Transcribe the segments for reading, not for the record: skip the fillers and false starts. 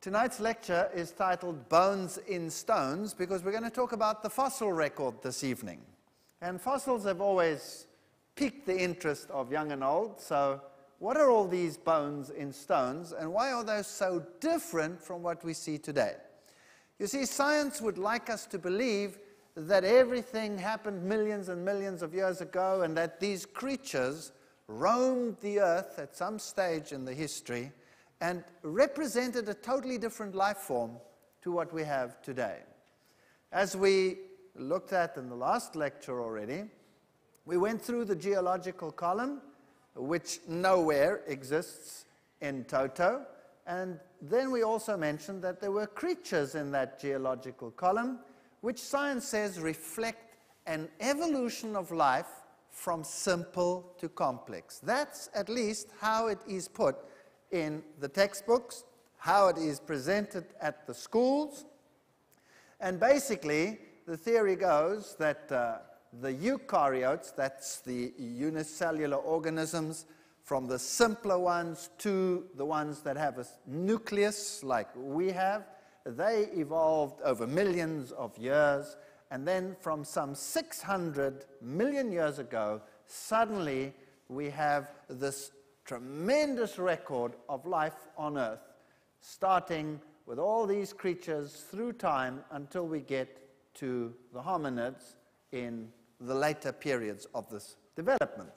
Tonight's lecture is titled Bones in Stones because we're going to talk about the fossil record this evening. And fossils have always piqued the interest of young and old, so what are all these bones in stones and why are they so different from what we see today? You see, science would like us to believe that everything happened millions and millions of years ago and that these creatures roamed the earth at some stage in the history and represented a totally different life form to what we have today. As we looked at in the last lecture already, we went through the geological column, which nowhere exists in toto, and then we also mentioned that there were creatures in that geological column, which science says reflect an evolution of life from simple to complex. That's at least how it is put in the textbooks, how it is presented at the schools. And basically, the theory goes that the eukaryotes, that's the unicellular organisms, from the simpler ones to the ones that have a nucleus like we have, they evolved over millions of years, and then from some 600 million years ago, suddenly we have this tremendous record of life on Earth, starting with all these creatures through time until we get to the hominids in the later periods of this development.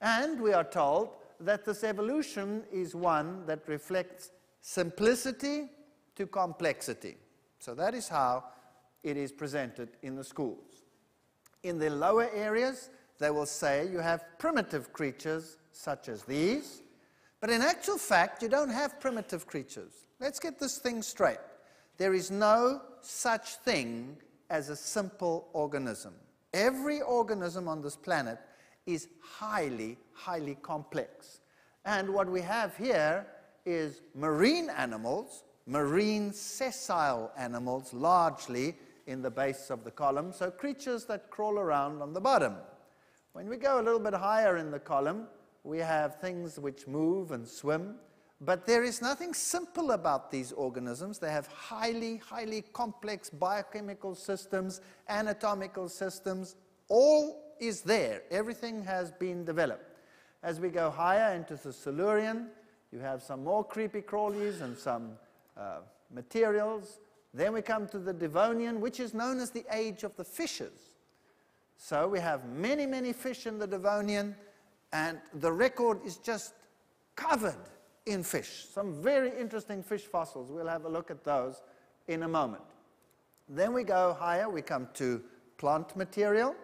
And we are told that this evolution is one that reflects simplicity to complexity. So that is how it is presented in the schools. In the lower areas, they will say you have primitive creatures such as these, but in actual fact, you don't have primitive creatures. Let's get this thing straight. There is no such thing as a simple organism. Every organism on this planet is highly, highly complex. And what we have here is marine animals, marine sessile animals, largely in the base of the column, so creatures that crawl around on the bottom. When we go a little bit higher in the column, we have things which move and swim, but there is nothing simple about these organisms. They have highly, highly complex biochemical systems, anatomical systems. All is there. Everything has been developed. As we go higher into the Silurian, you have some more creepy crawlies and some materials. Then we come to the Devonian, which is known as the age of the fishes. So we have many, many fish in the Devonian, and the record is just covered in fish. Some very interesting fish fossils. We'll have a look at those in a moment. Then we go higher, we come to plant material.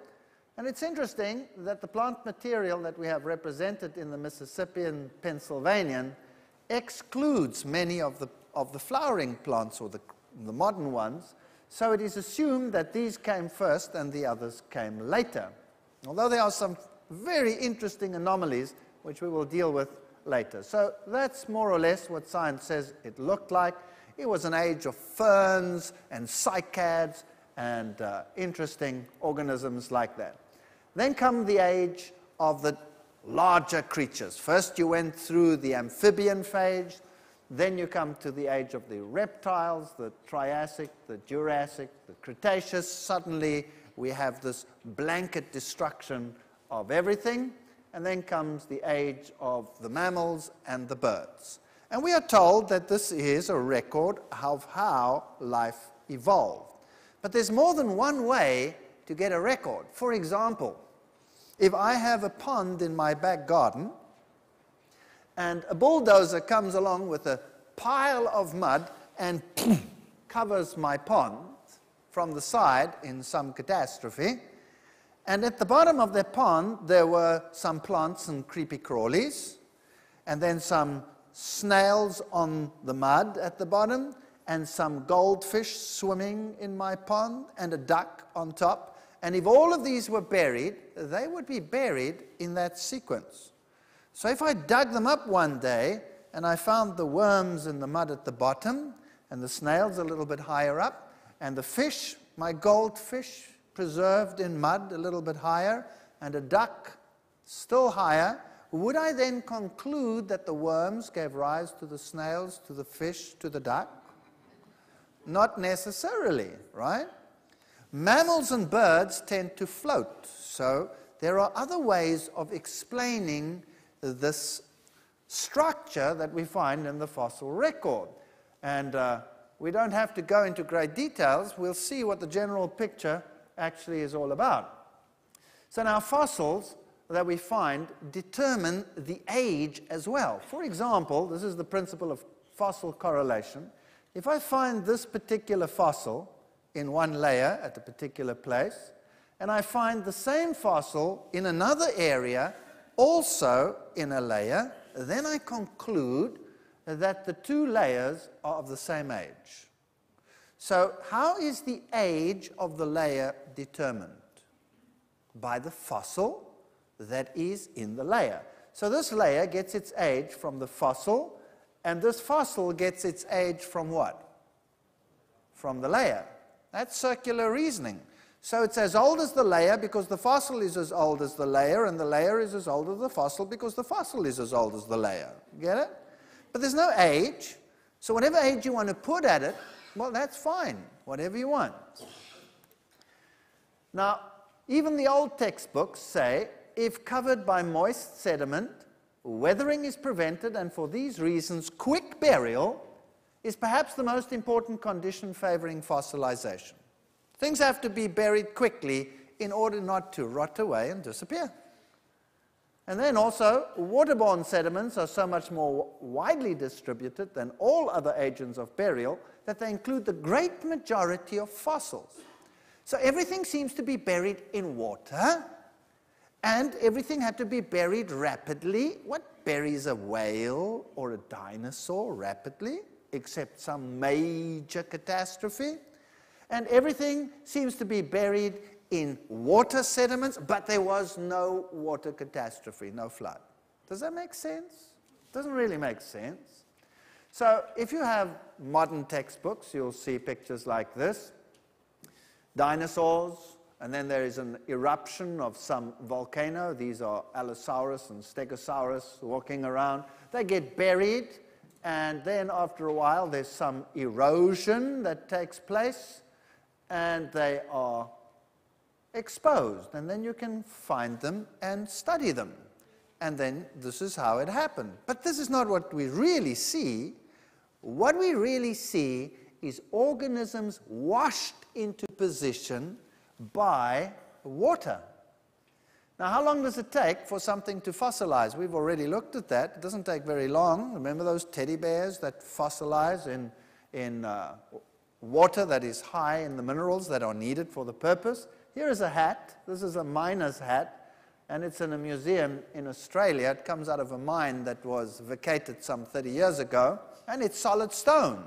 And it's interesting that the plant material that we have represented in the Mississippian Pennsylvanian excludes many of the flowering plants, or the modern ones. So it is assumed that these came first and the others came later. Although there are some very interesting anomalies which we will deal with later. So that's more or less what science says it looked like. It was an age of ferns and cycads and interesting organisms like that. Then come the age of the larger creatures. First you went through the amphibian phase, then you come to the age of the reptiles, the Triassic, the Jurassic, the Cretaceous. Suddenly we have this blanket destruction of everything, and then comes the age of the mammals and the birds. And we are told that this is a record of how life evolved. But there's more than one way to get a record. For example, if I have a pond in my back garden, and a bulldozer comes along with a pile of mud and covers my pond from the side in some catastrophe, and at the bottom of the pond there were some plants and creepy crawlies, and then some snails on the mud at the bottom, and some goldfish swimming in my pond, and a duck on top. And if all of these were buried, they would be buried in that sequence. So if I dug them up one day, and I found the worms in the mud at the bottom, and the snails a little bit higher up, and the fish, my goldfish, preserved in mud a little bit higher, and a duck still higher, would I then conclude that the worms gave rise to the snails, to the fish, to the duck? Not necessarily, right? Mammals and birds tend to float, so there are other ways of explaining this structure that we find in the fossil record. And we don't have to go into great details. We'll see what the general picture actually is all about. So now fossils that we find determine the age as well. For example, this is the principle of fossil correlation. If I find this particular fossil in one layer at a particular place, and I find the same fossil in another area also in a layer, then I conclude that the two layers are of the same age. So how is the age of the layer determined? By the fossil that is in the layer. So this layer gets its age from the fossil, and this fossil gets its age from what? From the layer. That's circular reasoning. So it's as old as the layer because the fossil is as old as the layer, and the layer is as old as the fossil because the fossil is as old as the layer. Get it? But there's no age, so whatever age you want to put at it, well, that's fine, whatever you want. Now, even the old textbooks say, if covered by moist sediment, weathering is prevented, and for these reasons, quick burial is perhaps the most important condition favoring fossilization. Things have to be buried quickly in order not to rot away and disappear. And then also, waterborne sediments are so much more widely distributed than all other agents of burial that they include the great majority of fossils. So everything seems to be buried in water, and everything had to be buried rapidly. What buries a whale or a dinosaur rapidly, except some major catastrophe? And everything seems to be buried in water sediments, but there was no water catastrophe, no flood. Does that make sense? Doesn't really make sense. So if you have modern textbooks, you'll see pictures like this. Dinosaurs, and then there is an eruption of some volcano. These are Allosaurus and Stegosaurus walking around. They get buried, and then after a while there's some erosion that takes place, and they are exposed, and then you can find them and study them. And then this is how it happened. But this is not what we really see. What we really see is organisms washed into position by water. Now, how long does it take for something to fossilize? We've already looked at that. It doesn't take very long. Remember those teddy bears that fossilize in water that is high in the minerals that are needed for the purpose? Here is a hat. This is a miner's hat, and it's in a museum in Australia. It comes out of a mine that was vacated some 30 years ago, and it's solid stone.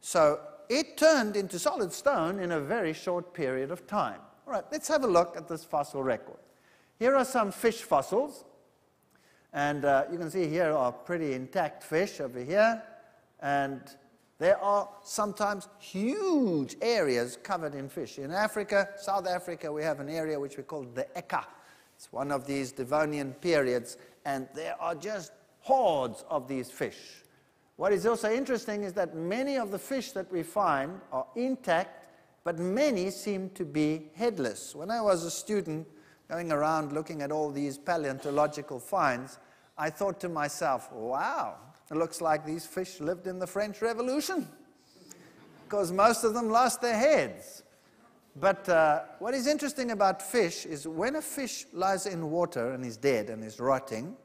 So it turned into solid stone in a very short period of time. All right, let's have a look at this fossil record. Here are some fish fossils, and you can see here are pretty intact fish over here, and there are sometimes huge areas covered in fish. In Africa, South Africa, we have an area which we call the Eka. It's one of these Devonian periods, and there are just hordes of these fish. What is also interesting is that many of the fish that we find are intact, but many seem to be headless. When I was a student going around looking at all these paleontological finds, I thought to myself, wow, it looks like these fish lived in the French Revolution, because most of them lost their heads. But what is interesting about fish is when a fish lies in water and is dead and is rotting,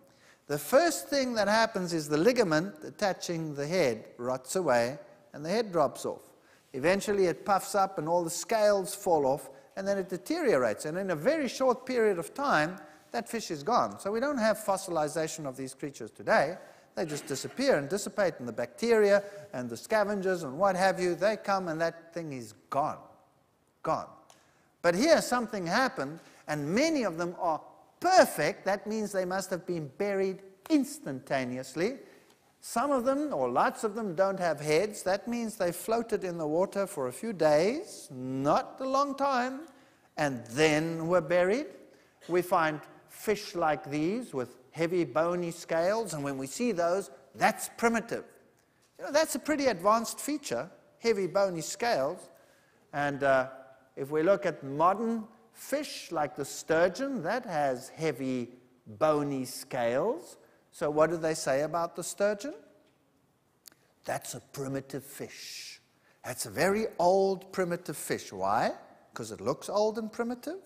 the first thing that happens is the ligament attaching the head rots away and the head drops off. Eventually it puffs up and all the scales fall off, and then it deteriorates. And in a very short period of time, that fish is gone. So we don't have fossilization of these creatures today. They just disappear and dissipate, and the bacteria and the scavengers and what have you, they come and that thing is gone. Gone. But here something happened, and many of them are perfect. That means they must have been buried instantaneously. Some of them, or lots of them, don't have heads. That means they floated in the water for a few days, not a long time, and then were buried. We find fish like these with heavy bony scales, and when we see those, that's primitive. You know, that's a pretty advanced feature, heavy bony scales. And if we look at modern fish like the sturgeon, that has heavy bony scales. So what do they say about the sturgeon? That's a primitive fish. That's a very old primitive fish. Why? Because it looks old and primitive.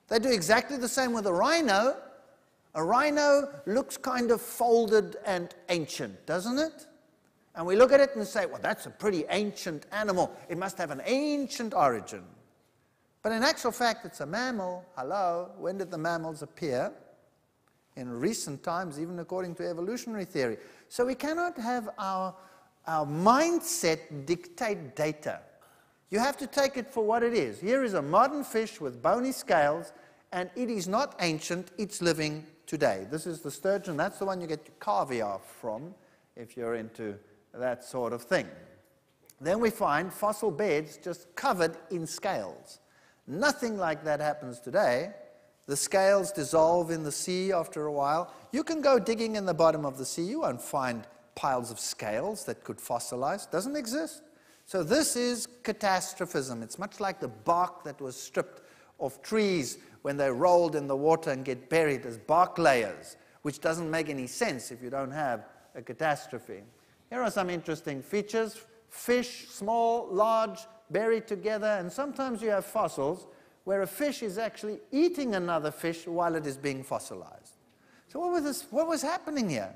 They do exactly the same with a rhino. A rhino looks kind of folded and ancient, doesn't it? And we look at it and say, well, that's a pretty ancient animal. It must have an ancient origin. But in actual fact, it's a mammal. Hello, when did the mammals appear? In recent times, even according to evolutionary theory. So we cannot have our mindset dictate data. You have to take it for what it is. Here is a modern fish with bony scales, and it is not ancient, it's living today. This is the sturgeon. That's the one you get your caviar from, if you're into that sort of thing. Then we find fossil beds just covered in scales. Nothing like that happens today. The scales dissolve in the sea after a while. You can go digging in the bottom of the sea. You won't find piles of scales that could fossilize. Doesn't exist. So this is catastrophism. It's much like the bark that was stripped of trees when they rolled in the water and get buried as bark layers, which doesn't make any sense if you don't have a catastrophe. Here are some interesting features. Fish, small, large, buried together, and sometimes you have fossils where a fish is actually eating another fish while it is being fossilized. So what was happening here?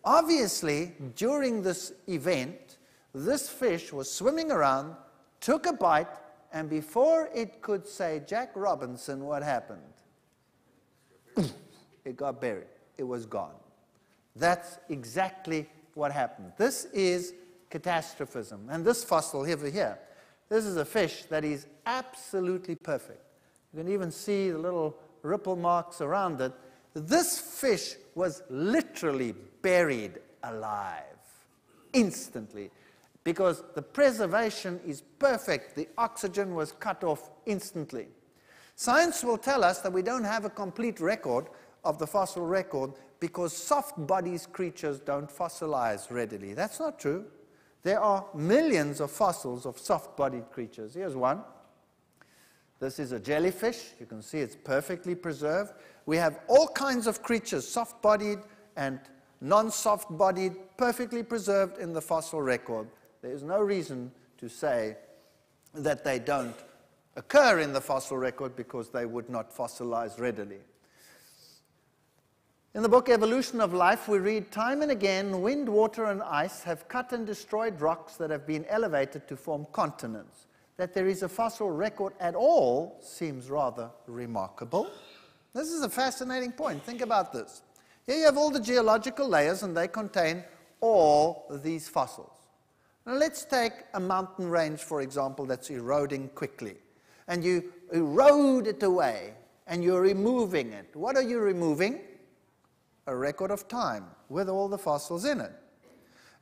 Obviously, during this event, this fish was swimming around, took a bite, and before it could say Jack Robinson, what happened? It got buried. It was gone. That's exactly what happened. This is catastrophism. And this fossil over here, this is a fish that is absolutely perfect. You can even see the little ripple marks around it. This fish was literally buried alive, instantly, because the preservation is perfect. The oxygen was cut off instantly. Science will tell us that we don't have a complete record of the fossil record because soft-bodied creatures don't fossilize readily. That's not true. There are millions of fossils of soft-bodied creatures. Here's one. This is a jellyfish. You can see it's perfectly preserved. We have all kinds of creatures, soft-bodied and non-soft-bodied, perfectly preserved in the fossil record. There is no reason to say that they don't occur in the fossil record because they would not fossilize readily. In the book Evolution of Life, we read, time and again, wind, water, and ice have cut and destroyed rocks that have been elevated to form continents. That there is a fossil record at all seems rather remarkable. This is a fascinating point. Think about this. Here you have all the geological layers, and they contain all these fossils. Now let's take a mountain range, for example, that's eroding quickly. And you erode it away, and you're removing it. What are you removing? A record of time with all the fossils in it.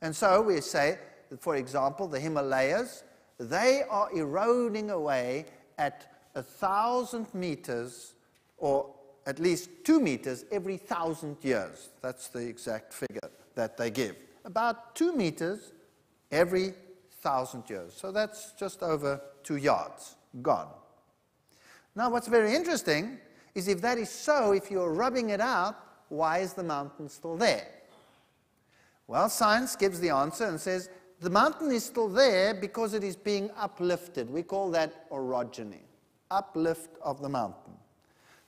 And so we say, for example, the Himalayas, they are eroding away at 1,000 meters, or at least 2 meters every 1,000 years. That's the exact figure that they give. About 2 meters every 1,000 years. So that's just over 2 yards gone. Now what's very interesting is if that is so, if you're rubbing it out, why is the mountain still there? Well, science gives the answer and says the mountain is still there because it is being uplifted. We call that orogeny, uplift of the mountain.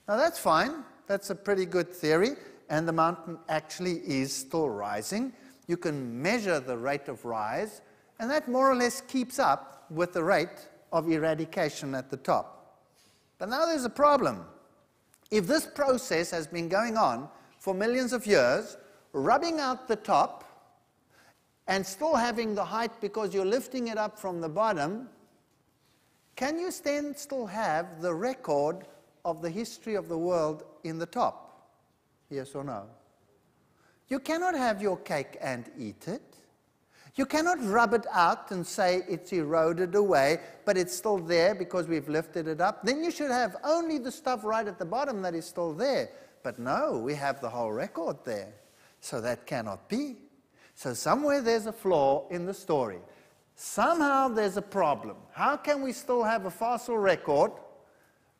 Now that's fine. That's a pretty good theory, and the mountain actually is still rising. You can measure the rate of rise, and that more or less keeps up with the rate of eradication at the top. But now there's a problem. If this process has been going on for millions of years, rubbing out the top and still having the height because you're lifting it up from the bottom, can you then still have the record of the history of the world in the top? Yes or no? You cannot have your cake and eat it. You cannot rub it out and say it's eroded away, but it's still there because we've lifted it up. Then you should have only the stuff right at the bottom that is still there. But no, we have the whole record there. So that cannot be. So somewhere there's a flaw in the story. Somehow there's a problem. How can we still have a fossil record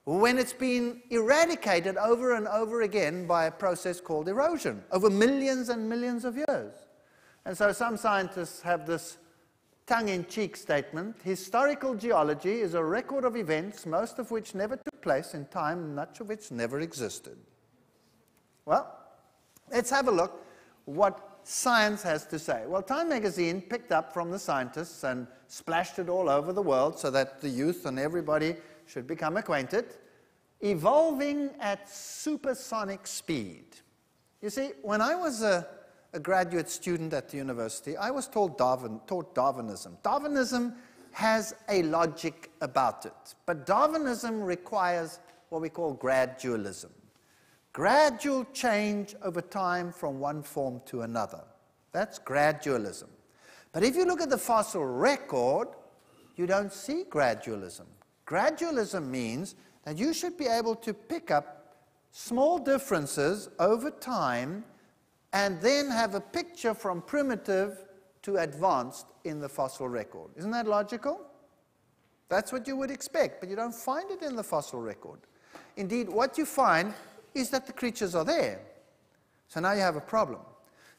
when it's been eradicated over and over again by a process called erosion over millions and millions of years? And so some scientists have this tongue-in-cheek statement: historical geology is a record of events, most of which never took place in time, much of which never existed. Well, let's have a look what science has to say. Well, Time magazine picked up from the scientists and splashed it all over the world so that the youth and everybody should become acquainted. Evolving at supersonic speed. You see, when I was a graduate student at the university, I was taught Darwinism. Darwinism has a logic about it, but Darwinism requires what we call gradualism. Gradual change over time from one form to another. That's gradualism. But if you look at the fossil record, you don't see gradualism. Gradualism means that you should be able to pick up small differences over time and then have a picture from primitive to advanced in the fossil record. Isn't that logical? That's what you would expect, but you don't find it in the fossil record. Indeed, what you find is that the creatures are there. So now you have a problem.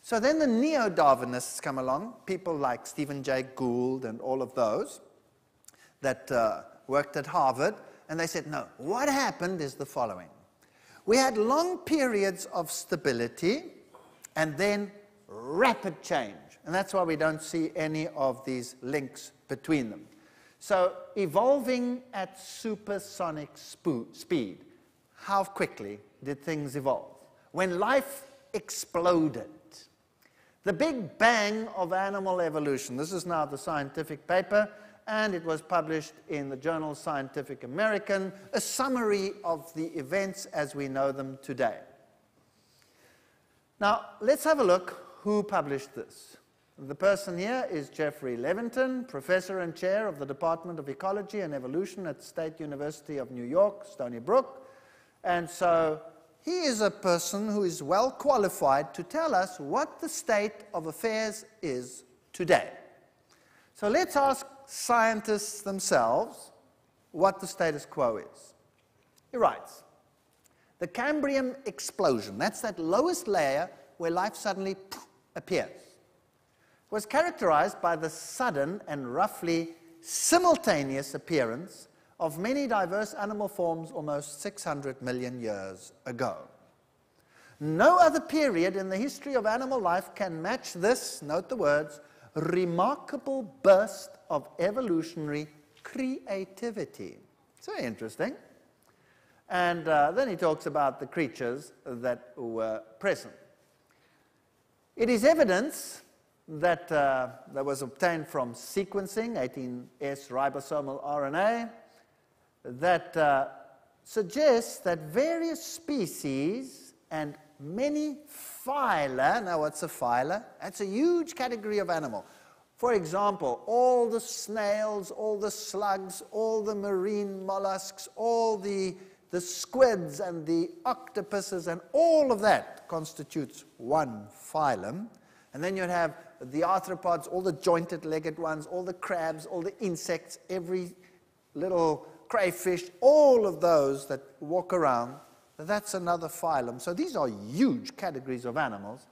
So then the neo-Darwinists come along, people like Stephen Jay Gould and all of those that worked at Harvard, and they said, no, what happened is the following. We had long periods of stability and then rapid change. And that's why we don't see any of these links between them. So evolving at supersonic speed. How quickly did things evolve? When life exploded. The Big Bang of animal evolution. This is now the scientific paper, and it was published in the journal Scientific American, a summary of the events as we know them today. Now, let's have a look who published this. The person here is Jeffrey Levinton, professor and chair of the Department of Ecology and Evolution at State University of New York, Stony Brook. And so he is a person who is well qualified to tell us what the state of affairs is today. So let's ask scientists themselves what the status quo is. He writes, the Kambrium explosion, that's that lowest layer where life suddenly appears, was characterized by the sudden and roughly simultaneous appearance of many diverse animal forms almost 600 million years ago. No other period in the history of animal life can match this, note the words, remarkable burst of evolutionary creativity. It's very interesting. And then he talks about the creatures that were present. It is evidence that was obtained from sequencing, 18S ribosomal RNA, that suggests that various species and many phyla, now what's a phyla? That's a huge category of animal. For example, all the snails, all the slugs, all the marine mollusks, all the squids and the octopuses, and all of that constitutes one phylum. And then you'd have the arthropods, all the jointed-legged ones, all the crabs, all the insects, every little crayfish, all of those that walk around, that's another phylum. So these are huge categories of animals.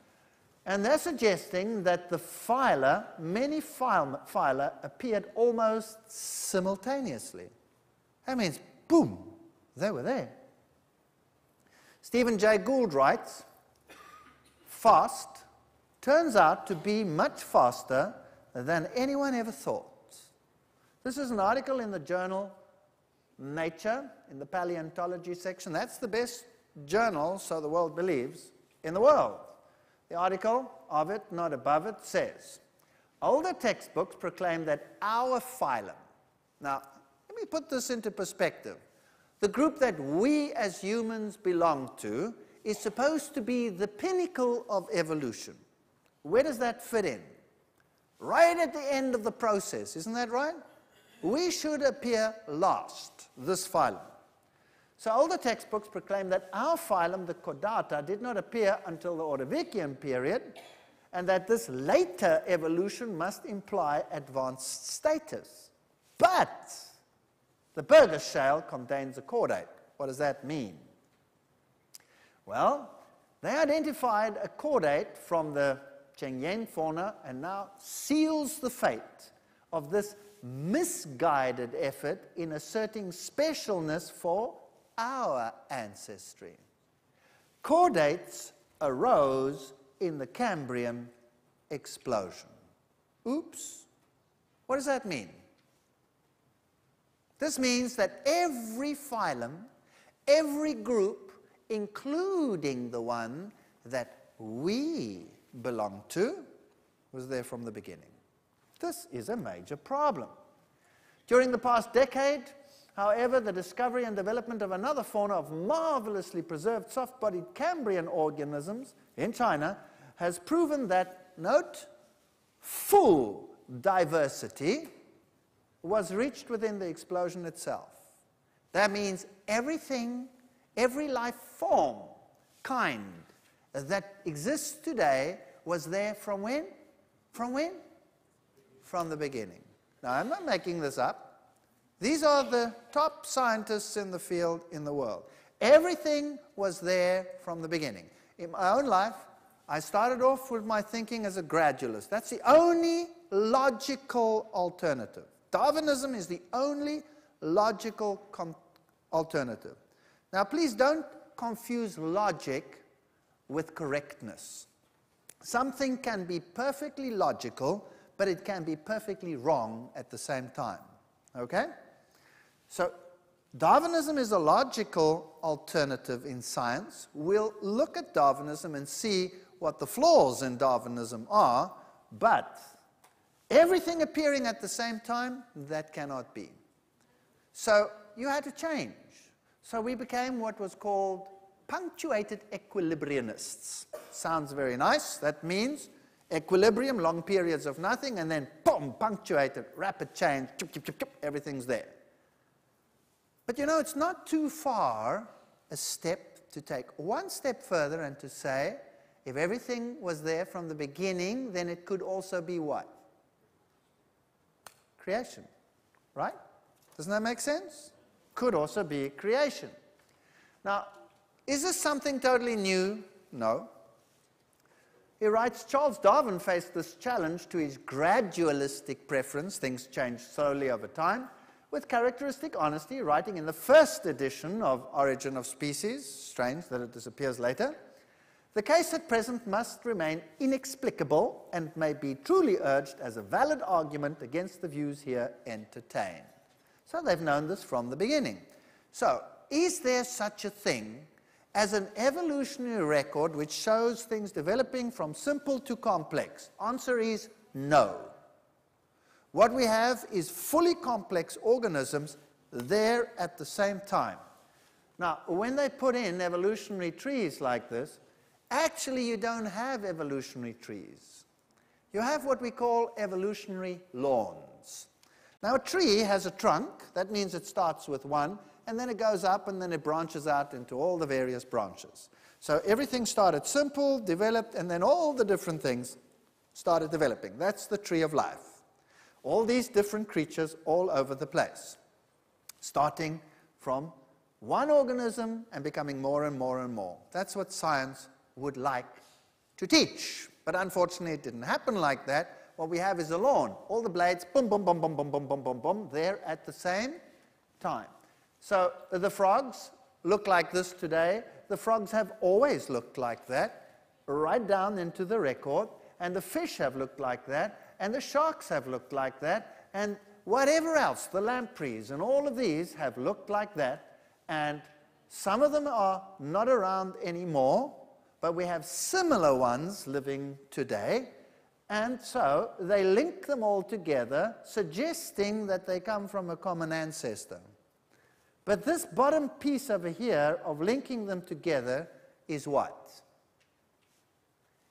And they're suggesting that the phyla, many phyla, appeared almost simultaneously. That means, boom, they were there. Stephen Jay Gould writes, fast turns out to be much faster than anyone ever thought. This is an article in the journal Nature, in the paleontology section. That's the best journal, so the world believes, in the world. the article of it, not above it, says, older textbooks proclaim that our phylum, now let me put this into perspective, the group that we as humans belong to is supposed to be the pinnacle of evolution. Where does that fit in? Right at the end of the process, isn't that right? We should appear last, this phylum. So older textbooks proclaim that our phylum, the Chordata, did not appear until the Ordovician period, and that this later evolution must imply advanced status. But the Burgess shale contains a chordate. What does that mean? Well, they identified a chordate from the Chengyen fauna and now seals the fate of this misguided effort in asserting specialness for our ancestry. Chordates arose in the Kambrium explosion. Oops. What does that mean? This means that every phylum, every group, including the one that we belong to, was there from the beginning. This is a major problem. During the past decade, however, the discovery and development of another fauna of marvelously preserved soft-bodied Cambrian organisms in China has proven that, note, full diversity was reached within the explosion itself. That means everything, every life form, kind, that exists today was there from when? From when? From the beginning. Now, I'm not making this up. These are the top scientists in the field in the world. Everything was there from the beginning. In my own life, I started off with my thinking as a gradualist. That's the only logical alternative. Darwinism is the only logical alternative. Now, please don't confuse logic with correctness. Something can be perfectly logical, but it can be perfectly wrong at the same time. Okay? So, Darwinism is a logical alternative in science. We'll look at Darwinism and see what the flaws in Darwinism are, but everything appearing at the same time, that cannot be. So, you had to change. So, we became what was called punctuated equilibrianists. Sounds very nice. That means equilibrium, long periods of nothing, and then boom, punctuated, rapid change, chup, chup, chup, chup, everything's there. But you know, it's not too far a step to take one step further and to say, if everything was there from the beginning, then it could also be what? Creation, right? Doesn't that make sense? Could also be creation. Now, is this something totally new? No. He writes, Charles Darwin faced this challenge to his gradualistic preference, things change slowly over time, with characteristic honesty, writing in the first edition of Origin of Species, strange that it disappears later, the case at present must remain inexplicable and may be truly urged as a valid argument against the views here entertained. So they've known this from the beginning. So, is there such a thing as an evolutionary record which shows things developing from simple to complex? Answer is no. What we have is fully complex organisms there at the same time. Now, when they put in evolutionary trees like this, actually you don't have evolutionary trees. You have what we call evolutionary lawns. Now, a tree has a trunk. That means it starts with one, and then it goes up, and then it branches out into all the various branches. So everything started simple, developed, and then all the different things started developing. That's the tree of life. All these different creatures all over the place, starting from one organism and becoming more and more and more. That's what science would like to teach. But unfortunately, it didn't happen like that. What we have is a lawn. All the blades, boom, boom, boom, boom, boom, boom, boom, boom, boom, there at the same time. So the frogs look like this today. The frogs have always looked like that, right down into the record. And the fish have looked like that. And the sharks have looked like that. And whatever else, the lampreys and all of these have looked like that. And some of them are not around anymore. but we have similar ones living today, and so they link them all together, suggesting that they come from a common ancestor. But this bottom piece over here of linking them together is what?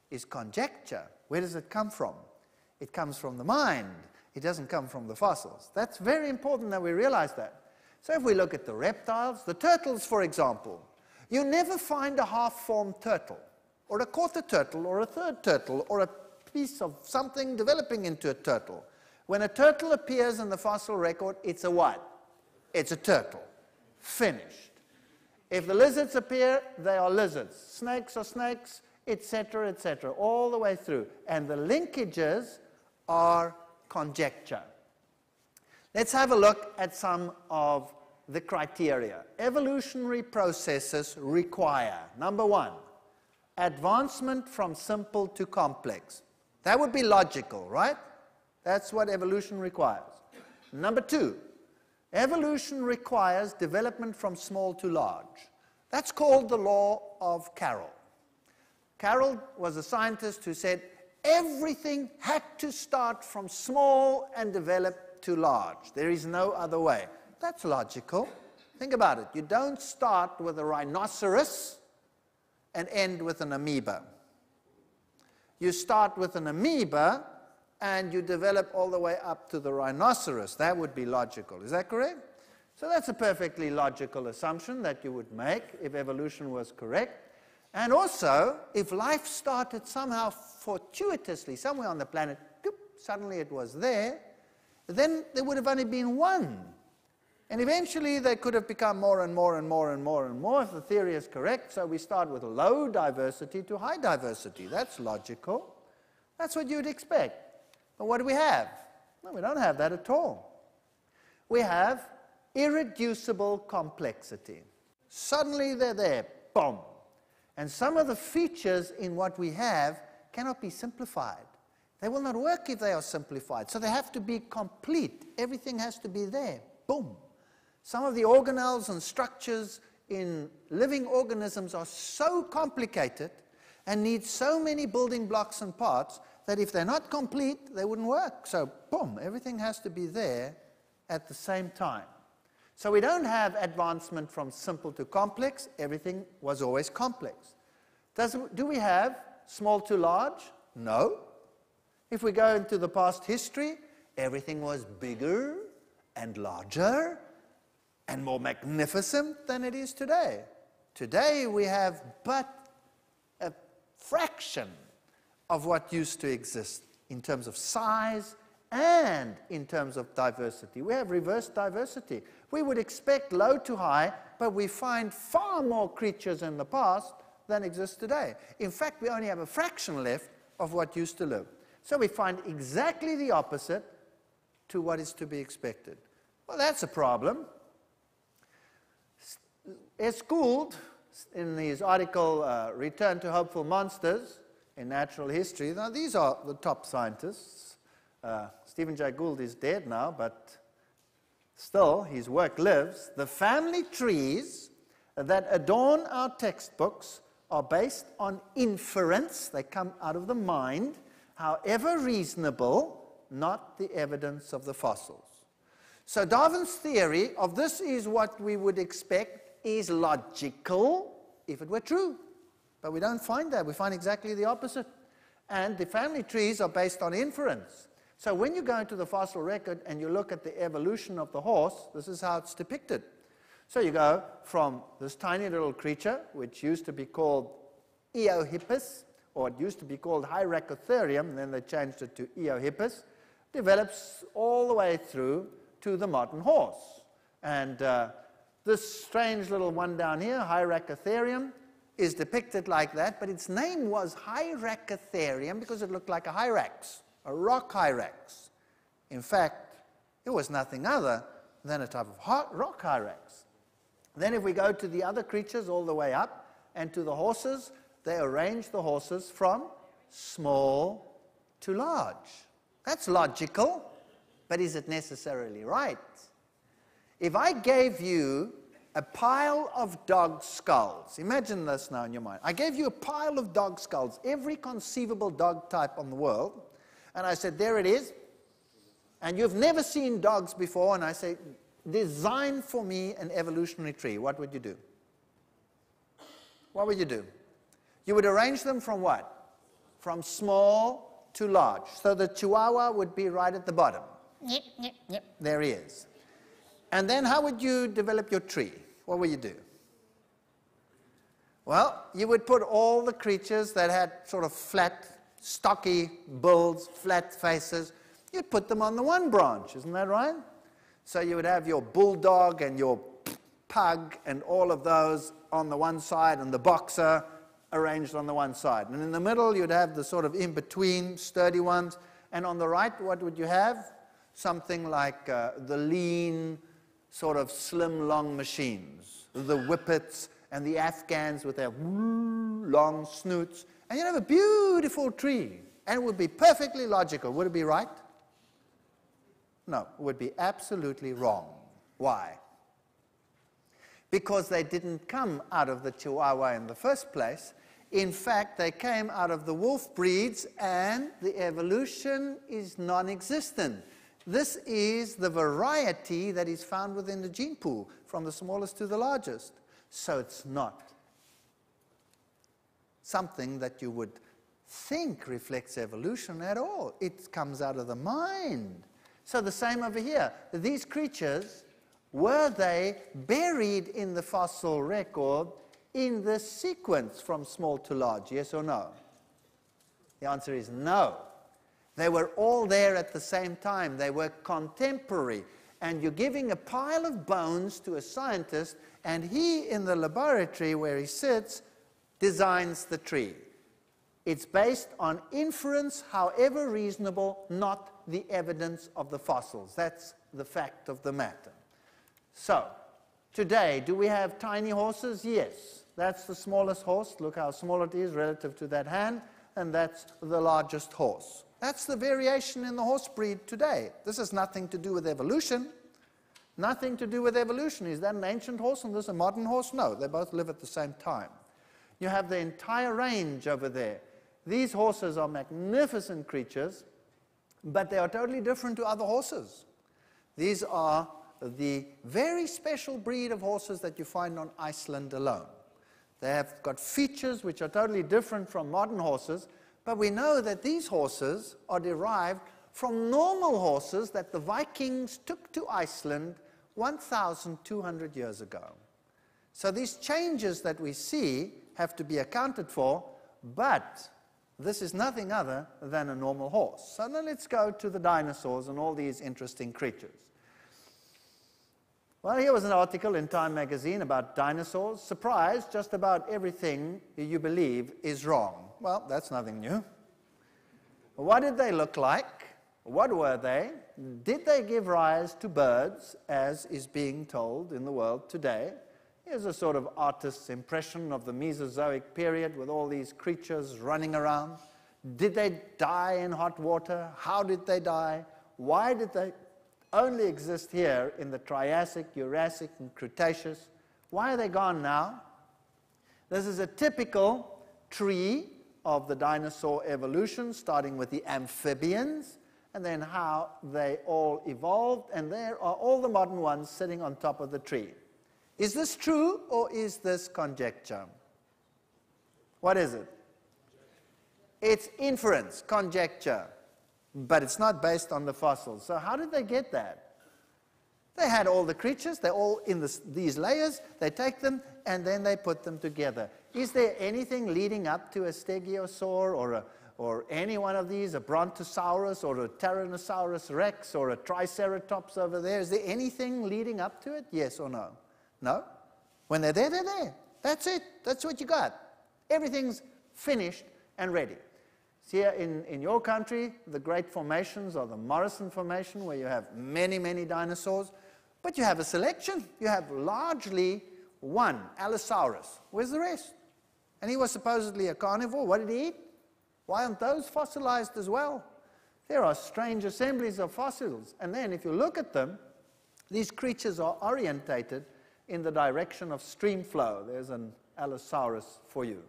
Is conjecture. Where does it come from? It comes from the mind. It doesn't come from the fossils. That's very important that we realize that. So if we look at the reptiles, the turtles, for example, you never find a half-formed turtle, or a quarter turtle, or a third turtle, or a piece of something developing into a turtle. When a turtle appears in the fossil record, it's a what? It's a turtle. Finished. If the lizards appear, they are lizards. Snakes are snakes, etc., all the way through. And the linkages are conjecture. Let's have a look at some of the criteria. Evolutionary processes require, number one, advancement from simple to complex. That would be logical, right? That's what evolution requires. Number two, evolution requires development from small to large. That's called the law of Carroll. Carroll was a scientist who said everything had to start from small and develop to large. There is no other way. That's logical. Think about it. You don't start with a rhinoceros and end with an amoeba. You start with an amoeba and you develop all the way up to the rhinoceros. That would be logical. Is that correct? So that's a perfectly logical assumption that you would make if evolution was correct. And also, if life started somehow fortuitously somewhere on the planet, suddenly it was there, then there would have only been one. And eventually they could have become more and more and more and more and more if the theory is correct. So we start with low diversity to high diversity. That's logical. That's what you'd expect. But what do we have? No, we don't have that at all. We have irreducible complexity. Suddenly they're there. Boom. And some of the features in what we have cannot be simplified. They will not work if they are simplified. So they have to be complete. Everything has to be there. Boom. Some of the organelles and structures in living organisms are so complicated and need so many building blocks and parts that if they're not complete, they wouldn't work. So, boom, everything has to be there at the same time. So we don't have advancement from simple to complex. Everything was always complex. Do we have small to large? No. If we go into the past history, everything was bigger and larger and more magnificent than it is today. Today we have but a fraction of what used to exist in terms of size and in terms of diversity. We have reverse diversity. We would expect low to high, but we find far more creatures in the past than exist today. In fact, we only have a fraction left of what used to live. So we find exactly the opposite to what is to be expected. Well, that's a problem. As Gould, in his article, Return to Hopeful Monsters in Natural History, now these are the top scientists. Stephen Jay Gould is dead now, but still, his work lives. The family trees that adorn our textbooks are based on inference. They come out of the mind, however reasonable, not the evidence of the fossils. So Darwin's theory of this is what we would expect is logical if it were true. But we don't find that. We find exactly the opposite. And the family trees are based on inference. So when you go into the fossil record and you look at the evolution of the horse, this is how it's depicted. So you go from this tiny little creature, which used to be called Eohippus, or it used to be called Hyracotherium, and then they changed it to Eohippus, develops all the way through to the modern horse. And this strange little one down here, Hyracotherium, is depicted like that, but its name was Hyracotherium because it looked like a hyrax, a rock hyrax. In fact, it was nothing other than a type of rock hyrax. Then if we go to the other creatures all the way up, and to the horses, they arrange the horses from small to large. That's logical, but is it necessarily right? If I gave you a pile of dog skulls. Imagine this now in your mind. I gave you a pile of dog skulls, every conceivable dog type on the world, and I said, there it is, and you've never seen dogs before, and I say, design for me an evolutionary tree. What would you do? What would you do? You would arrange them from what? From small to large. So the Chihuahua would be right at the bottom. Yep, yep, yep. There he is. And then how would you develop your tree? What would you do? Well, you would put all the creatures that had sort of flat, stocky bills, flat faces, you'd put them on the one branch, isn't that right? So you would have your bulldog and your pug and all of those on the one side, and the boxer arranged on the one side. And in the middle, you'd have the sort of in-between, sturdy ones. And on the right, what would you have? Something like the lean, sort of slim, long machines, the whippets and the Afghans with their long snoots. And you'd have a beautiful tree. And it would be perfectly logical. Would it be right? No, it would be absolutely wrong. Why? Because they didn't come out of the Chihuahua in the first place. In fact, they came out of the wolf breeds, and the evolution is non-existent. This is the variety that is found within the gene pool, from the smallest to the largest. So it's not something that you would think reflects evolution at all. It comes out of the mind. So the same over here. These creatures, were they buried in the fossil record in this sequence from small to large, yes or no? The answer is no. They were all there at the same time. They were contemporary. And you're giving a pile of bones to a scientist, and he, in the laboratory where he sits, designs the tree. It's based on inference, however reasonable, not the evidence of the fossils. That's the fact of the matter. So, today, do we have tiny horses? Yes. That's the smallest horse. Look how small it is relative to that hand. And that's the largest horse. That's the variation in the horse breed today. This has nothing to do with evolution. Nothing to do with evolution. Is that an ancient horse and this a modern horse? No, they both live at the same time. You have the entire range over there. These horses are magnificent creatures, but they are totally different to other horses. These are the very special breed of horses that you find on Iceland alone. They have got features which are totally different from modern horses, but we know that these horses are derived from normal horses that the Vikings took to Iceland 1,200 years ago. So these changes that we see have to be accounted for, but this is nothing other than a normal horse. So now let's go to the dinosaurs and all these interesting creatures. Well, here was an article in Time magazine about dinosaurs. Surprise, just about everything you believe is wrong. Well, that's nothing new. What did they look like? What were they? Did they give rise to birds, as is being told in the world today? Here's a sort of artist's impression of the Mesozoic period with all these creatures running around. Did they die in hot water? How did they die? Why did they only exist here in the Triassic, Jurassic, and Cretaceous? Why are they gone now? This is a typical tree of the dinosaur evolution, starting with the amphibians, and then how they all evolved, and there are all the modern ones sitting on top of the tree. Is this true, or is this conjecture? What is it? It's inference, conjecture, but it's not based on the fossils. So how did they get that? They had all the creatures, they're all in these layers, they take them, and then they put them together. Is there anything leading up to a stegosaur or any one of these, a brontosaurus or a tyrannosaurus rex or a triceratops over there? Is there anything leading up to it? Yes or no? No? When they're there, they're there. That's it. That's what you got. Everything's finished and ready. See, here in your country, the great formations are the Morrison Formation, where you have many, many dinosaurs, but you have a selection. You have largely one, Allosaurus. Where's the rest? And he was supposedly a carnivore. What did he eat? Why aren't those fossilized as well? There are strange assemblies of fossils. And then if you look at them, these creatures are orientated in the direction of stream flow. There's an Allosaurus for you.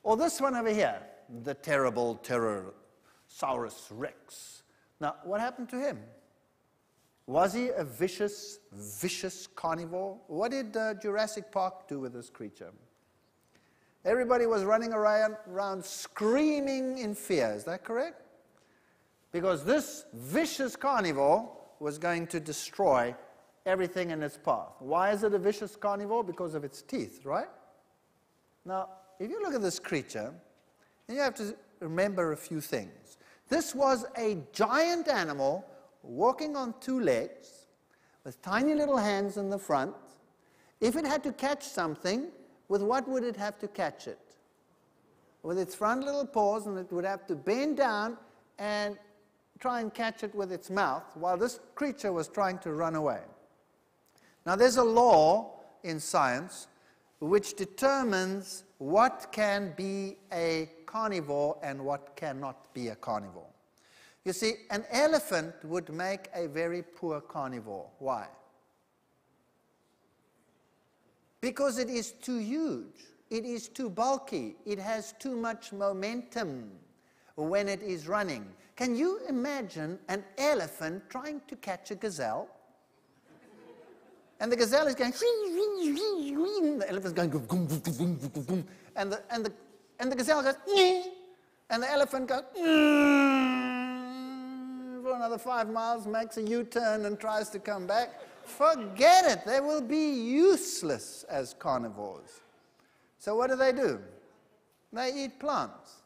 Or this one over here, the terrible Pterosaurus rex. Now, what happened to him? Was he a vicious, vicious carnivore? What did Jurassic Park do with this creature? Everybody was running around screaming in fear. Is that correct? Because this vicious carnivore was going to destroy everything in its path. Why is it a vicious carnivore? Because of its teeth, right? Now, if you look at this creature, then you have to remember a few things. This was a giant animal walking on two legs with tiny little hands in the front. If it had to catch something, with what would it have to catch it? With its front little paws, and it would have to bend down and try and catch it with its mouth while this creature was trying to run away. Now, there's a law in science which determines what can be a carnivore and what cannot be a carnivore. You see, an elephant would make a very poor carnivore. Why? Because it is too huge, it is too bulky, it has too much momentum when it is running. Can you imagine an elephant trying to catch a gazelle? And the gazelle is going, the elephant's going, and the gazelle goes, and the elephant goes, for another 5 miles, makes a U-turn and tries to come back. Forget it, they will be useless as carnivores. So what do? They eat plants.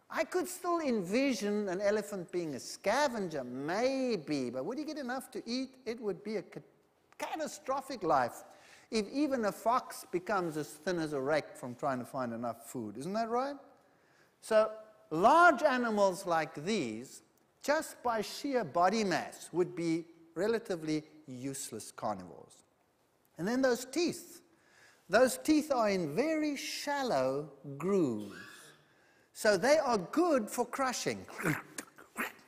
I could still envision an elephant being a scavenger, maybe, but would he get enough to eat? It would be a catastrophic life if even a fox becomes as thin as a rake from trying to find enough food. Isn't that right? So large animals like these, just by sheer body mass, would be relatively useless carnivores. And then those teeth are in very shallow grooves. So they are good for crushing,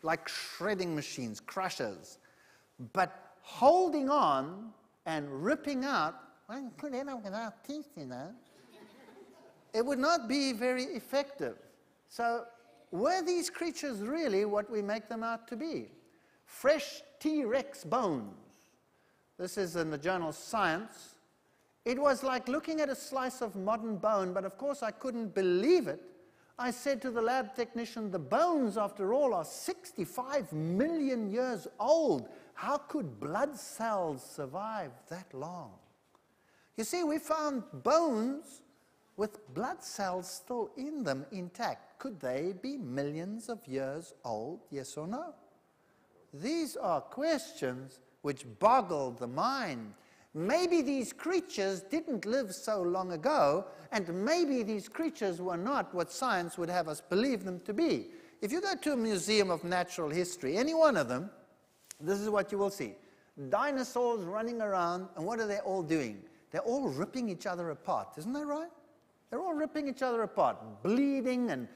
like shredding machines, crushers. But holding on and ripping out, well, you could end up without teeth, you know. It would not be very effective. So were these creatures really what we make them out to be? Fresh T-Rex bones. This is in the journal Science. It was like looking at a slice of modern bone, but of course I couldn't believe it. I said to the lab technician, the bones, after all, are 65 million years old. How could blood cells survive that long? You see, we found bones with blood cells still in them intact. Could they be millions of years old, yes or no? These are questions which boggle the mind. Maybe these creatures didn't live so long ago, and maybe these creatures were not what science would have us believe them to be. If you go to a museum of natural history, any one of them, this is what you will see. Dinosaurs running around, and what are they all doing? They're all ripping each other apart, isn't that right? They're all ripping each other apart, bleeding and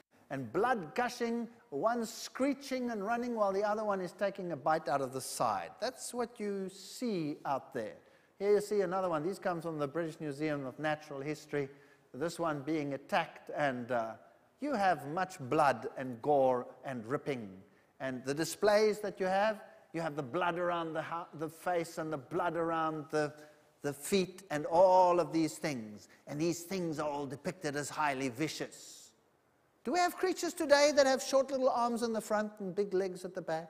blood gushing, one screeching and running while the other one is taking a bite out of the side. That's what you see out there. Here you see another one. These come from the British Museum of Natural History. This one being attacked, and you have much blood and gore and ripping. And the displays that you have the blood around the face and the blood around the feet and all of these things. And these things are all depicted as highly vicious. Do we have creatures today that have short little arms in the front and big legs at the back?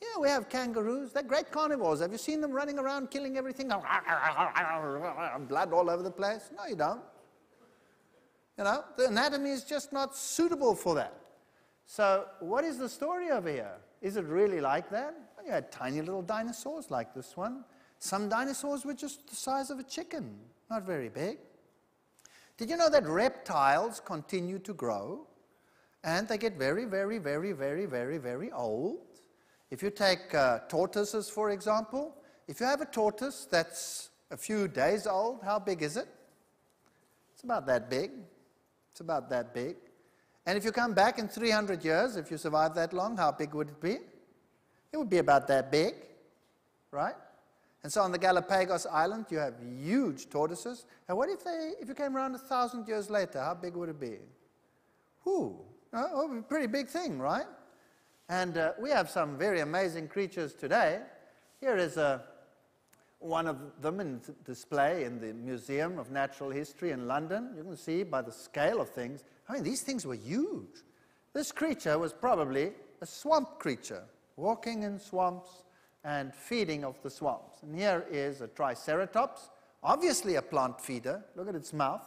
Yeah, we have kangaroos. They're great carnivores. Have you seen them running around killing everything? Blood all over the place? No, you don't. You know, the anatomy is just not suitable for that. So what is the story over here? Is it really like that? Well, you had tiny little dinosaurs like this one. Some dinosaurs were just the size of a chicken, not very big. Did you know that reptiles continue to grow? And they get very, very, very, very, very, very old. If you take tortoises, for example, if you have a tortoise that's a few days old, how big is it? It's about that big. It's about that big. And if you come back in 300 years, if you survive that long, how big would it be? It would be about that big, right? And so on the Galapagos Island, you have huge tortoises. And what if you came around 1,000 years later, how big would it be? Whew, a pretty big thing, right? And we have some very amazing creatures today. Here is one of them in display in the Museum of Natural History in London. You can see by the scale of things, I mean, these things were huge. This creature was probably a swamp creature, walking in swamps and feeding off the swamps. And here is a triceratops, obviously a plant feeder. Look at its mouth.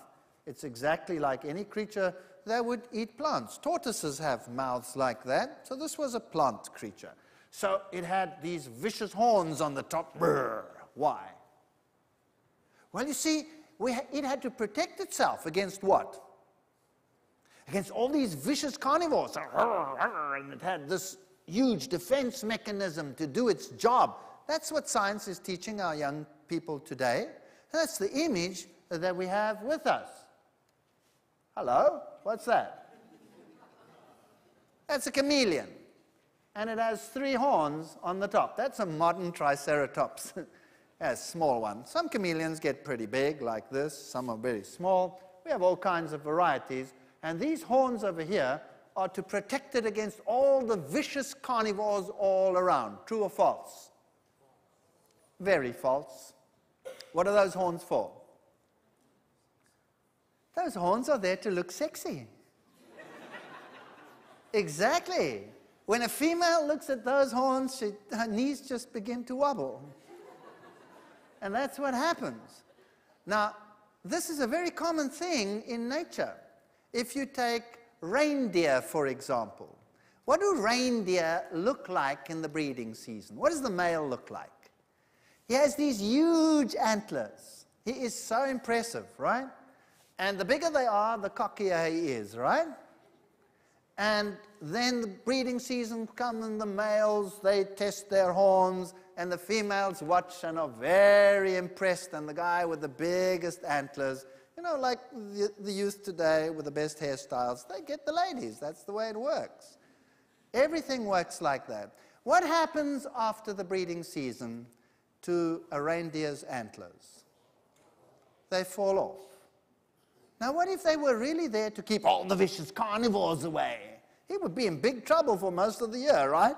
It's exactly like any creature that would eat plants. Tortoises have mouths like that, so this was a plant creature. So it had these vicious horns on the top. Brrr. Why? Well, you see, it had to protect itself against what? Against all these vicious carnivores. And it had this huge defense mechanism to do its job. That's what science is teaching our young people today. That's the image that we have with us. Hello? What's that? That's a chameleon. And it has 3 horns on the top. That's a modern triceratops. A small one. Some chameleons get pretty big, like this. Some are very small. We have all kinds of varieties. And these horns over here are to protect it against all the vicious carnivores all around. True or false? Very false. What are those horns for? Those horns are there to look sexy. Exactly. When a female looks at those horns, her knees just begin to wobble. And that's what happens. Now, this is a very common thing in nature. If you take reindeer, for example, what do reindeer look like in the breeding season? What does the male look like? He has these huge antlers. He is so impressive, right? And the bigger they are, the cockier he is, right? And then the breeding season comes and the males, they test their horns, and the females watch and are very impressed, and the guy with the biggest antlers, you know, like the youth today with the best hairstyles, they get the ladies. That's the way it works. Everything works like that. What happens after the breeding season to a reindeer's antlers? They fall off. Now, what if they were really there to keep all the vicious carnivores away? He would be in big trouble for most of the year, right?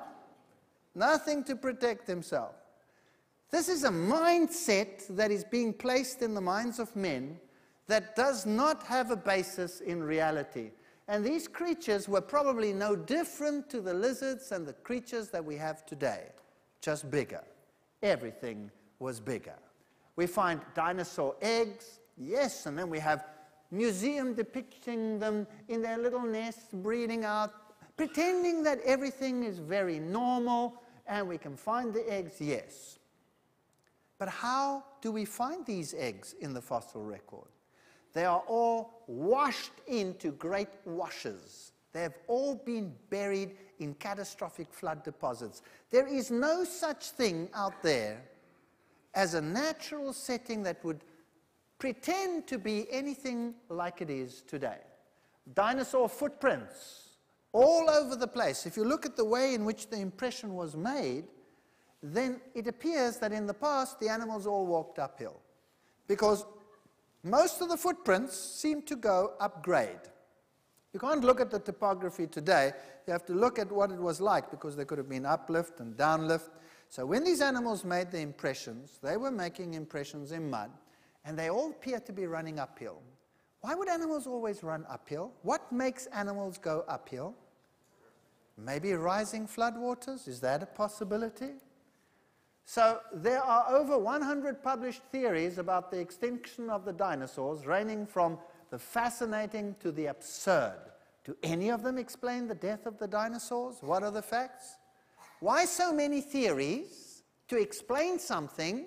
Nothing to protect himself. This is a mindset that is being placed in the minds of men that does not have a basis in reality. And these creatures were probably no different to the lizards and the creatures that we have today, just bigger. Everything was bigger. We find dinosaur eggs, yes, and then we have museum depicting them in their little nests, breeding out, pretending that everything is very normal, and we can find the eggs, yes. But how do we find these eggs in the fossil record? They are all washed into great washes. They have all been buried in catastrophic flood deposits. There is no such thing out there as a natural setting that would pretend to be anything like it is today. Dinosaur footprints all over the place. If you look at the way in which the impression was made, then it appears that in the past the animals all walked uphill, because most of the footprints seem to go upgrade. You can't look at the topography today. You have to look at what it was like, because there could have been uplift and downlift. So when these animals made the impressions, they were making impressions in mud, and they all appear to be running uphill. Why would animals always run uphill? What makes animals go uphill? Maybe rising floodwaters? Is that a possibility? So there are over 100 published theories about the extinction of the dinosaurs, ranging from the fascinating to the absurd. Do any of them explain the death of the dinosaurs? What are the facts? Why so many theories to explain something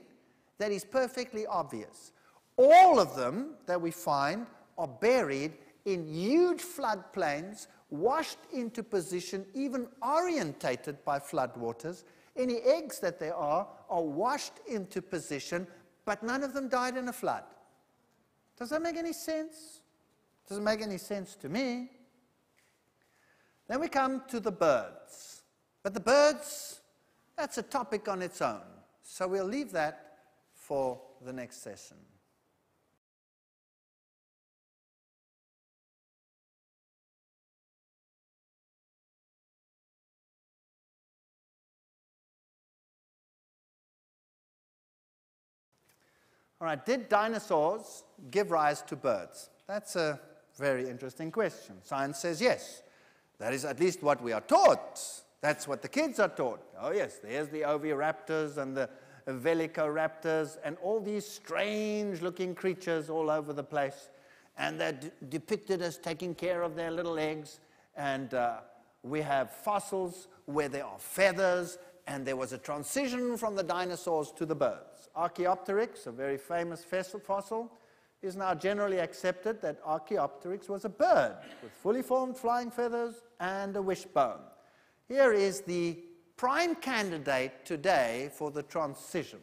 that is perfectly obvious? All of them that we find are buried in huge floodplains, washed into position, even orientated by floodwaters. Any eggs that there are washed into position, but none of them died in a flood. Does that make any sense? Doesn't make any sense to me. Then we come to the birds. But the birds, that's a topic on its own. So we'll leave that for the next session. All right, did dinosaurs give rise to birds? That's a very interesting question. Science says yes. That is at least what we are taught. That's what the kids are taught. Oh yes, there's the oviraptors and the velociraptors and all these strange-looking creatures all over the place. And they're depicted as taking care of their little eggs. And we have fossils where there are feathers, and there was a transition from the dinosaurs to the birds. Archaeopteryx, a very famous fossil, is now generally accepted that Archaeopteryx was a bird with fully formed flying feathers and a wishbone. Here is the prime candidate today for the transition.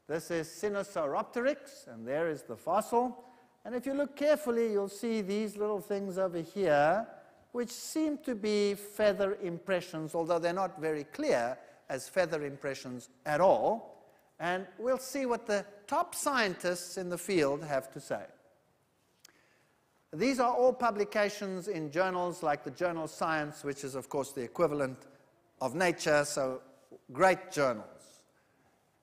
This is Sinosauropteryx, and there is the fossil. And if you look carefully, you'll see these little things over here, which seem to be feather impressions, although they're not very clear as feather impressions at all. And we'll see what the top scientists in the field have to say. These are all publications in journals like the journal Science, which is, of course, the equivalent of Nature, so great journals.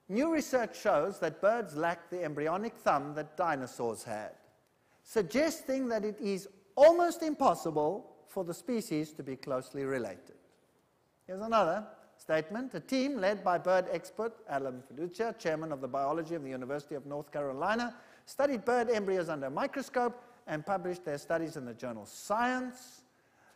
New research shows that birds lack the embryonic thumb that dinosaurs had, suggesting that it is almost impossible for the species to be closely related. Here's another statement. A team led by bird expert Alan Fiducia, chairman of the biology of the University of North Carolina, studied bird embryos under a microscope and published their studies in the journal Science.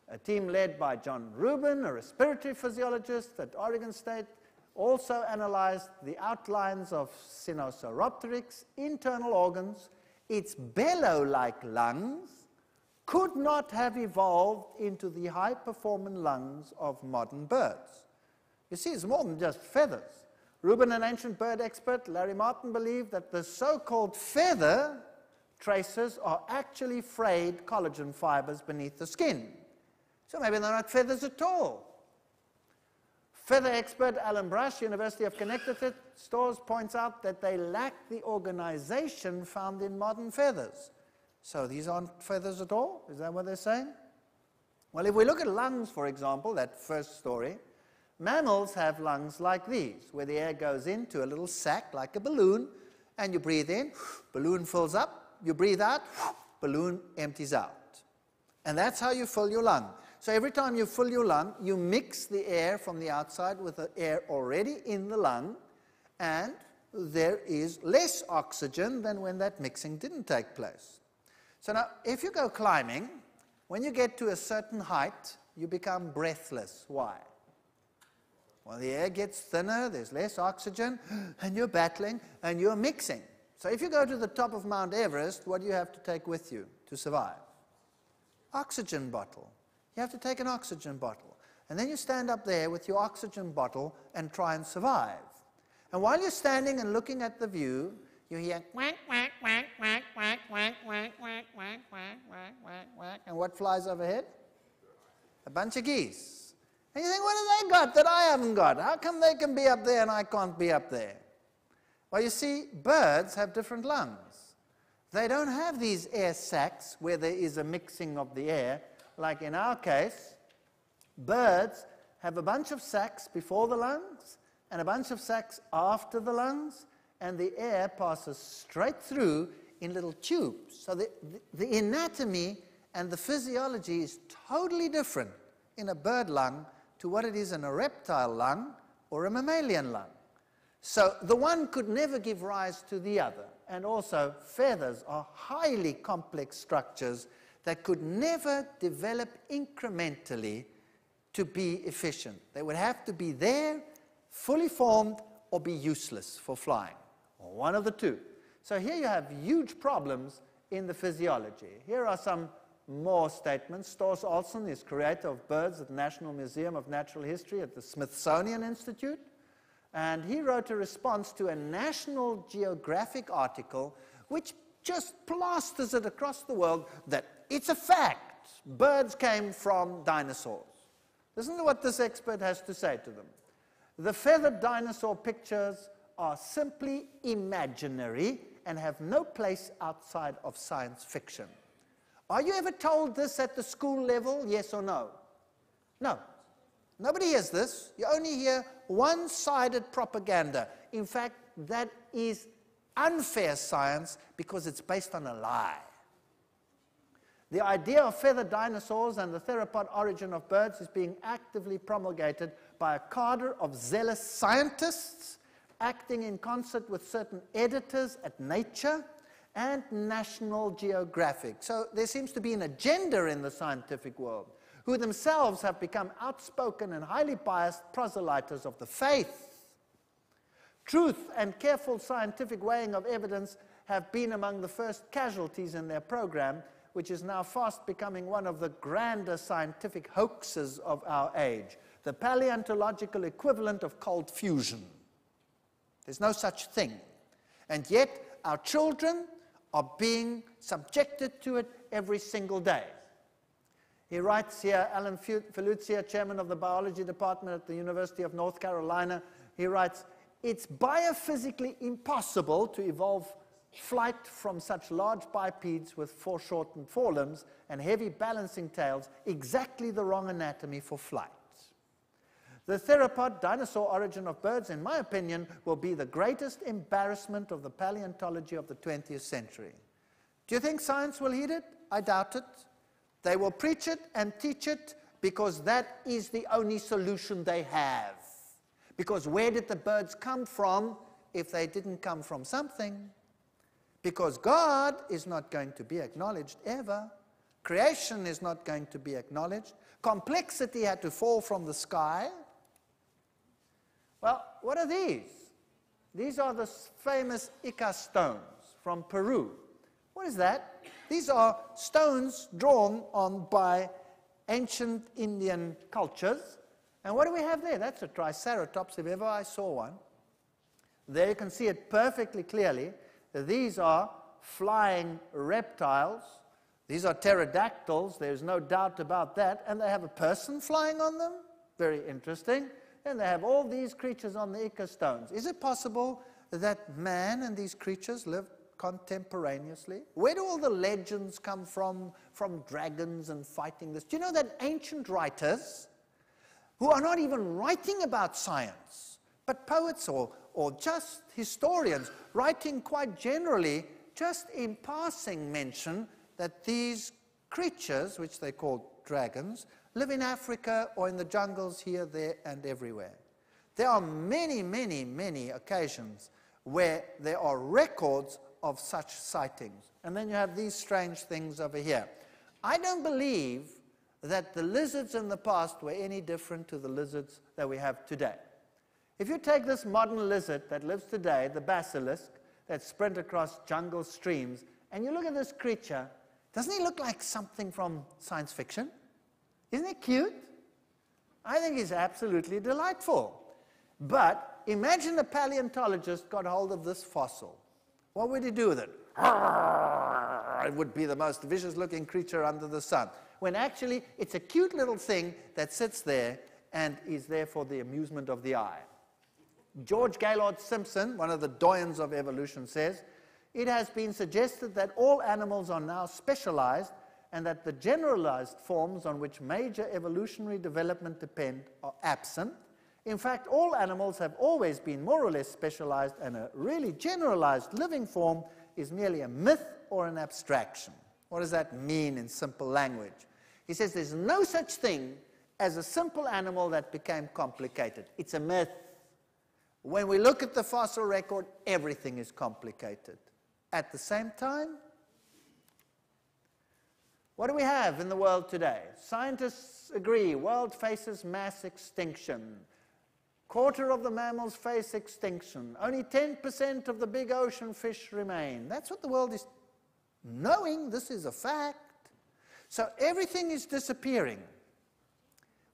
A team led by John Rubin, a respiratory physiologist at Oregon State, also analyzed the outlines of Sinosauropteryx' internal organs. Its bellow-like lungs could not have evolved into the high-performing lungs of modern birds. You see, it's more than just feathers. Rubin, an ancient bird expert, Larry Martin, believed that the so-called feather traces are actually frayed collagen fibers beneath the skin. So maybe they're not feathers at all. Feather expert Alan Brush, University of Connecticut, points out that they lack the organization found in modern feathers. So these aren't feathers at all? Is that what they're saying? Well, if we look at lungs, for example, that first story, mammals have lungs like these, where the air goes into a little sac like a balloon, and you breathe in, balloon fills up, you breathe out, balloon empties out. And that's how you fill your lung. So every time you fill your lung, you mix the air from the outside with the air already in the lung, and there is less oxygen than when that mixing didn't take place. So now, if you go climbing, when you get to a certain height, you become breathless. Why? Well, the air gets thinner, there's less oxygen, and you're battling, and you're mixing. So if you go to the top of Mount Everest, what do you have to take with you to survive? Oxygen bottle. You have to take an oxygen bottle. And then you stand up there with your oxygen bottle and try and survive. And while you're standing and looking at the view, you hear quack, quack, quack, quack, quack, quack, quack, quack, quack, quack, quack, quack, quack. And what flies overhead? A bunch of geese. And you think, what have they got that I haven't got? How come they can be up there and I can't be up there? Well, you see, birds have different lungs. They don't have these air sacs where there is a mixing of the air. Like in our case, birds have a bunch of sacs before the lungs and a bunch of sacs after the lungs, and the air passes straight through in little tubes. So the anatomy and the physiology is totally different in a bird lung to what it is in a reptile lung or a mammalian lung. So the one could never give rise to the other. And also, feathers are highly complex structures that could never develop incrementally to be efficient. They would have to be there, fully formed, or be useless for flying, or one of the two. So here you have huge problems in the physiology. Here are some more statements. Stors Olsen is creator of birds at the National Museum of Natural History at the Smithsonian Institute. And he wrote a response to a National Geographic article which just plasters it across the world that it's a fact. Birds came from dinosaurs. Listen to what this expert has to say to them. The feathered dinosaur pictures are simply imaginary and have no place outside of science fiction. Are you ever told this at the school level, yes or no? No. Nobody hears this. You only hear one-sided propaganda. In fact, that is unfair science because it's based on a lie. The idea of feathered dinosaurs and the theropod origin of birds is being actively promulgated by a cadre of zealous scientists acting in concert with certain editors at Nature and National Geographic. So there seems to be an agenda in the scientific world, who themselves have become outspoken and highly biased proselyters of the faith. Truth and careful scientific weighing of evidence have been among the first casualties in their program, which is now fast becoming one of the grander scientific hoaxes of our age, the paleontological equivalent of cold fusion. There's no such thing. And yet, our children are being subjected to it every single day. He writes here, Alan Feluzia, chairman of the biology department at the University of North Carolina, he writes, "It's biophysically impossible to evolve flight from such large bipeds with foreshortened forelimbs and heavy balancing tails, exactly the wrong anatomy for flight. The theropod dinosaur origin of birds, in my opinion, will be the greatest embarrassment of the paleontology of the 20th century." Do you think science will heed it? I doubt it. They will preach it and teach it because that is the only solution they have. Because where did the birds come from if they didn't come from something? Because God is not going to be acknowledged ever. Creation is not going to be acknowledged. Complexity had to fall from the sky. Well, what are these? These are the famous Ica stones from Peru. What is that? These are stones drawn on by ancient Indian cultures. And what do we have there? That's a triceratops, if ever I saw one. There you can see it perfectly clearly. These are flying reptiles. These are pterodactyls. There's no doubt about that. And they have a person flying on them. Very interesting. And they have all these creatures on the Ica stones. Is it possible that man and these creatures lived contemporaneously? Where do all the legends come from dragons and fighting this? Do you know that ancient writers, who are not even writing about science, but poets or just historians, writing quite generally, just in passing mention that these creatures, which they call dragons, live in Africa or in the jungles here, there, and everywhere. There are many, many, many occasions where there are records of such sightings. And then you have these strange things over here. I don't believe that the lizards in the past were any different to the lizards that we have today. If you take this modern lizard that lives today, the basilisk, that sprint across jungle streams, and you look at this creature, doesn't he look like something from science fiction? Isn't he cute? I think he's absolutely delightful. But imagine a paleontologist got hold of this fossil. What would he do with it? It would be the most vicious-looking creature under the sun. When actually, it's a cute little thing that sits there and is there for the amusement of the eye. George Gaylord Simpson, one of the doyens of evolution, says, "It has been suggested that all animals are now specialized and that the generalized forms on which major evolutionary development depend are absent. In fact, all animals have always been more or less specialized, and a really generalized living form is merely a myth or an abstraction." What does that mean in simple language? He says there's no such thing as a simple animal that became complicated. It's a myth. When we look at the fossil record, everything is complicated. At the same time, what do we have in the world today? Scientists agree, world faces mass extinction. Quarter of the mammals face extinction. Only 10% of the big ocean fish remain. That's what the world is knowing. This is a fact. So everything is disappearing,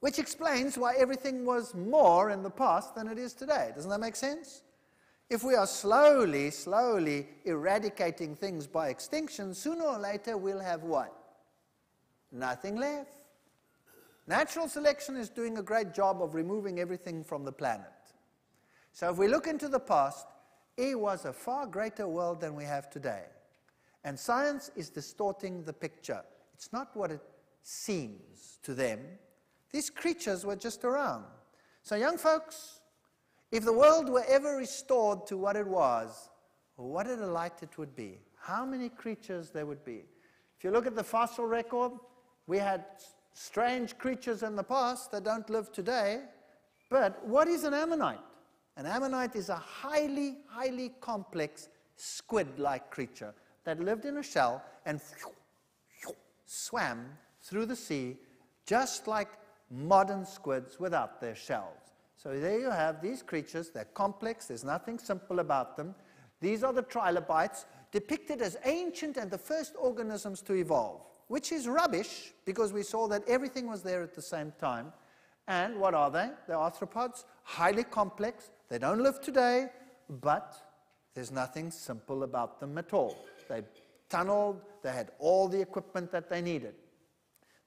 which explains why everything was more in the past than it is today. Doesn't that make sense? If we are slowly eradicating things by extinction, sooner or later we'll have what? Nothing left. Natural selection is doing a great job of removing everything from the planet. So if we look into the past, it was a far greater world than we have today. And science is distorting the picture. It's not what it seems to them. These creatures were just around. So young folks, if the world were ever restored to what it was, what a delight it would be. How many creatures there would be. If you look at the fossil record, we had strange creatures in the past that don't live today. But what is an ammonite? An ammonite is a highly, highly complex squid-like creature that lived in a shell and swam through the sea just like modern squids without their shells. So there you have these creatures. They're complex. There's nothing simple about them. These are the trilobites, depicted as ancient and the first organisms to evolve, which is rubbish because we saw that everything was there at the same time. And what are they? They're arthropods, highly complex. They don't live today, but there's nothing simple about them at all. They tunneled. They had all the equipment that they needed.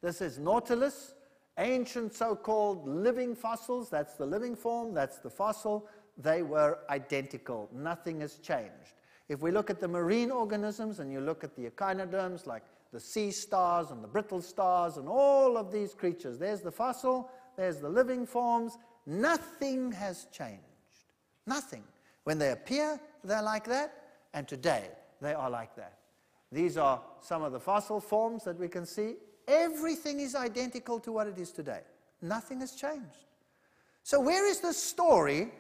This is Nautilus, ancient so-called living fossils. That's the living form. That's the fossil. They were identical. Nothing has changed. If we look at the marine organisms and you look at the echinoderms like the sea stars and the brittle stars and all of these creatures, there's the fossil, there's the living forms. Nothing has changed. Nothing. When they appear, they're like that, and today they are like that. These are some of the fossil forms that we can see. Everything is identical to what it is today. Nothing has changed. So where is the story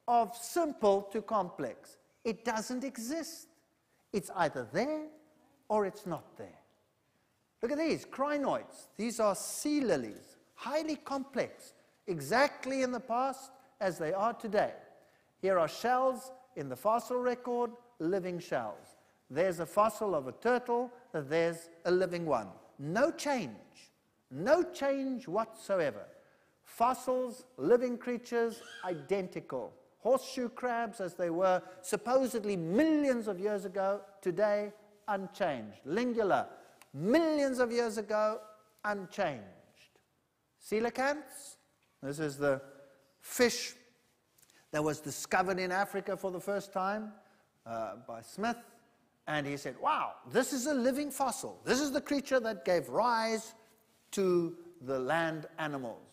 of simple to complex? It doesn't exist. It's either there or it's not there. Look at these, crinoids. These are sea lilies, highly complex, exactly in the past as they are today. Here are shells in the fossil record, living shells. There's a fossil of a turtle, there's a living one. No change whatsoever. Fossils, living creatures, identical. Horseshoe crabs as they were supposedly millions of years ago, today unchanged. Lingula, millions of years ago, unchanged. Coelacanths, this is the fish that was discovered in Africa for the first time by Smith. And he said, wow, this is a living fossil. This is the creature that gave rise to the land animals.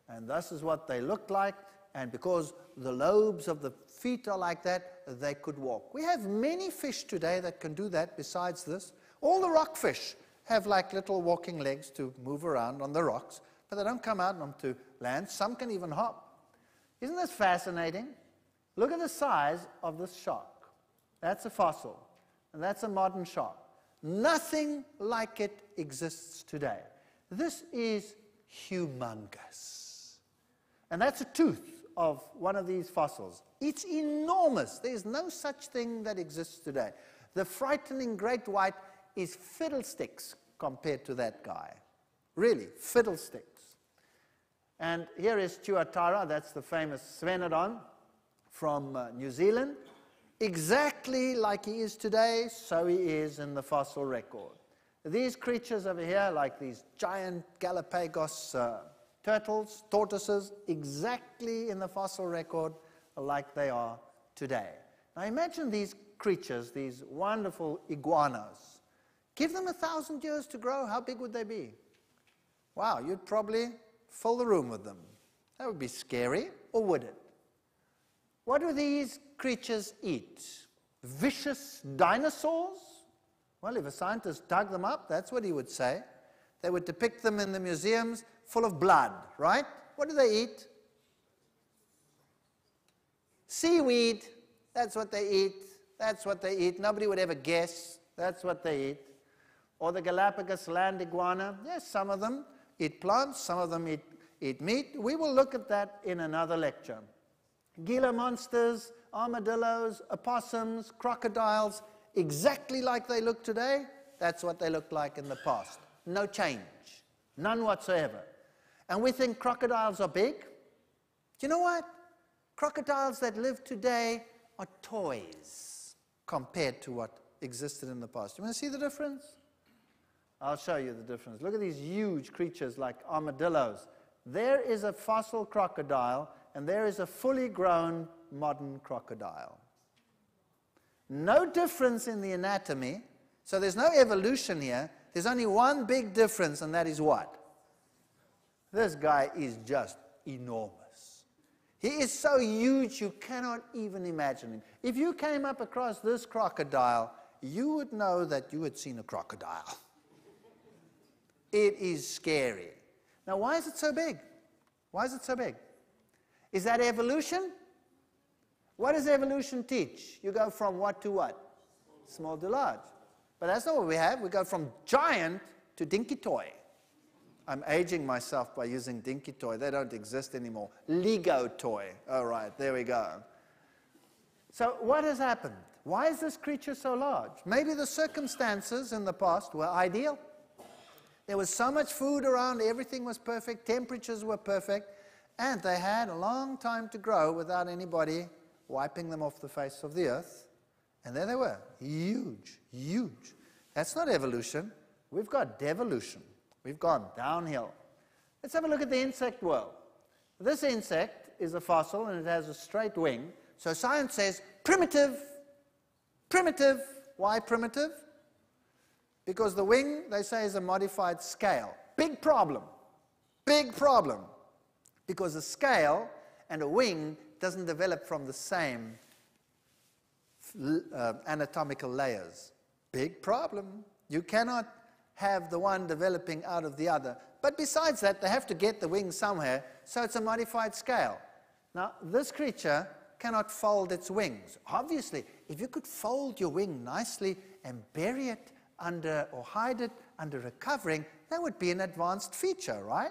And this is what they looked like. And because the lobes of the feet are like that, they could walk. We have many fish today that can do that besides this. All the rockfish have like little walking legs to move around on the rocks, but they don't come out onto land. Some can even hop. Isn't this fascinating? Look at the size of this shark. That's a fossil, and that's a modern shark. Nothing like it exists today. This is humongous. And that's a tooth of one of these fossils. It's enormous. There's no such thing that exists today. The frightening great white is fiddlesticks compared to that guy. Really, fiddlesticks. And here is Tuatara, that's the famous Svenodon from New Zealand. Exactly like he is today, so he is in the fossil record. These creatures over here, like these giant Galapagos turtles, tortoises, exactly in the fossil record like they are today. Now imagine these creatures, these wonderful iguanas. Give them 1,000 years to grow, how big would they be? Wow, you'd probably fill the room with them. That would be scary, or would it? What do these creatures eat? Vicious dinosaurs? Well, if a scientist dug them up, that's what he would say. They would depict them in the museums full of blood, right? What do they eat? Seaweed. That's what they eat. That's what they eat. Nobody would ever guess. That's what they eat. Or the Galapagos land iguana. Yes, some of them eat plants. Some of them eat meat. We will look at that in another lecture. Gila monsters, armadillos, opossums, crocodiles, exactly like they look today. That's what they looked like in the past. No change. None whatsoever. And we think crocodiles are big. Do you know what? Crocodiles that live today are toys compared to what existed in the past. You want to see the difference? I'll show you the difference. Look at these huge creatures like armadillos. There is a fossil crocodile, and there is a fully grown modern crocodile. No difference in the anatomy, so there's no evolution here. There's only one big difference, and that is what? This guy is just enormous. He is so huge you cannot even imagine him. If you came up across this crocodile, you would know that you had seen a crocodile. It is scary. Now, why is it so big? Why is it so big? Is that evolution? What does evolution teach? You go from what to what? Small to large. But that's not what we have. We go from giant to dinky toy. I'm aging myself by using dinky toy. They don't exist anymore. Lego toy. All right, there we go. So what has happened? Why is this creature so large? Maybe the circumstances in the past were ideal. There was so much food around, everything was perfect, temperatures were perfect, and they had a long time to grow without anybody wiping them off the face of the earth. And there they were, huge, huge. That's not evolution. We've got devolution. We've gone downhill. Let's have a look at the insect world. This insect is a fossil, and it has a straight wing. So science says, primitive, primitive. Why primitive? Because the wing, they say, is a modified scale. Big problem. Big problem. Because a scale and a wing doesn't develop from the same anatomical layers. Big problem. You cannot have the one developing out of the other. But besides that, they have to get the wing somewhere, so it's a modified scale. Now, this creature cannot fold its wings. Obviously, if you could fold your wing nicely and bury it under, or hide it under a covering, that would be an advanced feature, right?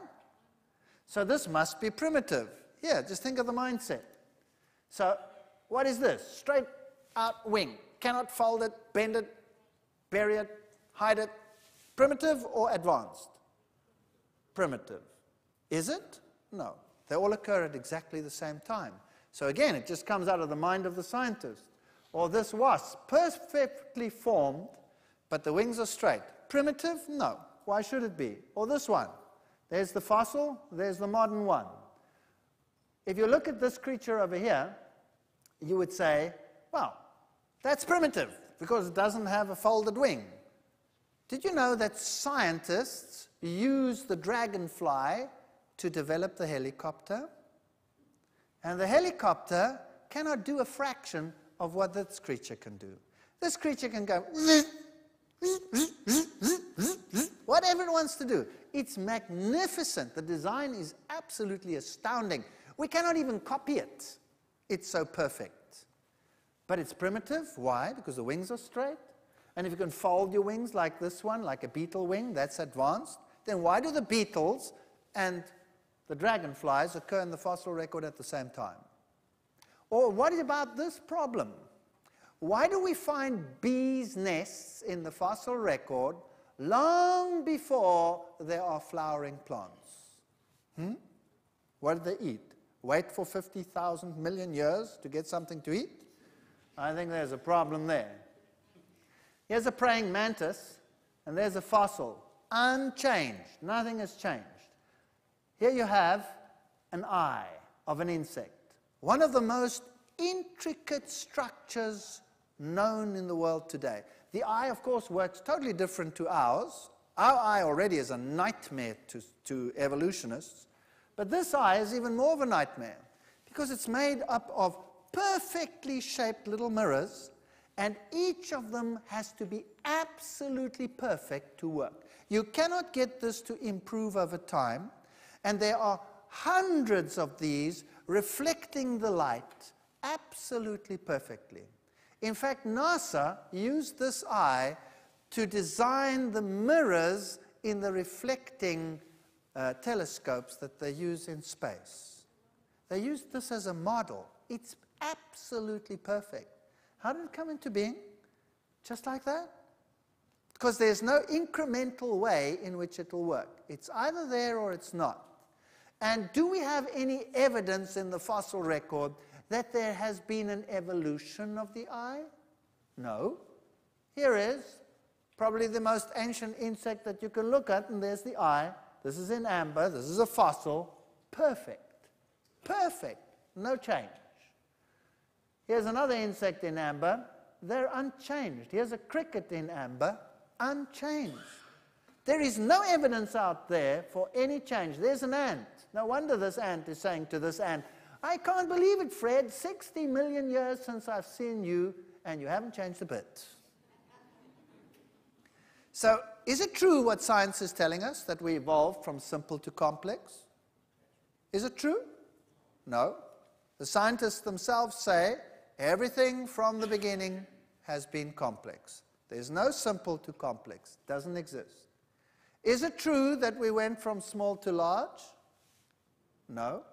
So this must be primitive. Here, just think of the mindset. So what is this? Straight out wing. Cannot fold it, bend it, bury it, hide it. Primitive or advanced? Primitive. Is it? No. They all occur at exactly the same time. So again, it just comes out of the mind of the scientist. Or this wasp, perfectly formed, but the wings are straight. Primitive? No. Why should it be? Or this one. There's the fossil, there's the modern one. If you look at this creature over here, you would say, well, that's primitive, because it doesn't have a folded wing. Did you know that scientists use the dragonfly to develop the helicopter? And the helicopter cannot do a fraction of what this creature can do. This creature can go whatever it wants to do. It's magnificent. The design is absolutely astounding. We cannot even copy it. It's so perfect. But it's primitive. Why? Because the wings are straight. And if you can fold your wings like this one, like a beetle wing, that's advanced. Then why do the beetles and the dragonflies occur in the fossil record at the same time? Or what about this problem? Why do we find bees' nests in the fossil record long before there are flowering plants? What do they eat? Wait for 50,000 million years to get something to eat? I think there's a problem there. Here's a praying mantis, and there's a fossil. Unchanged. Nothing has changed. Here you have an eye of an insect. One of the most intricate structures known in the world today. The eye, of course, works totally different to ours. Our eye already is a nightmare to evolutionists. But this eye is even more of a nightmare because it's made up of perfectly shaped little mirrors, and each of them has to be absolutely perfect to work. You cannot get this to improve over time, and there are hundreds of these reflecting the light absolutely perfectly. In fact, NASA used this eye to design the mirrors in the reflecting telescopes that they use in space. They used this as a model. It's absolutely perfect. How did it come into being? Just like that? Because there's no incremental way in which it will work. It's either there or it's not. And do we have any evidence in the fossil record that there has been an evolution of the eye? No. Here is probably the most ancient insect that you can look at, and there's the eye. This is in amber. This is a fossil. Perfect. Perfect. No change. Here's another insect in amber. They're unchanged. Here's a cricket in amber, unchanged. There is no evidence out there for any change. There's an ant. No wonder this ant is saying to this ant, I can't believe it, Fred. 60 million years since I've seen you, and you haven't changed a bit. So, is it true what science is telling us, that we evolved from simple to complex? Is it true? No. The scientists themselves say everything from the beginning has been complex. There's no simple to complex. It doesn't exist. Is it true that we went from small to large? No.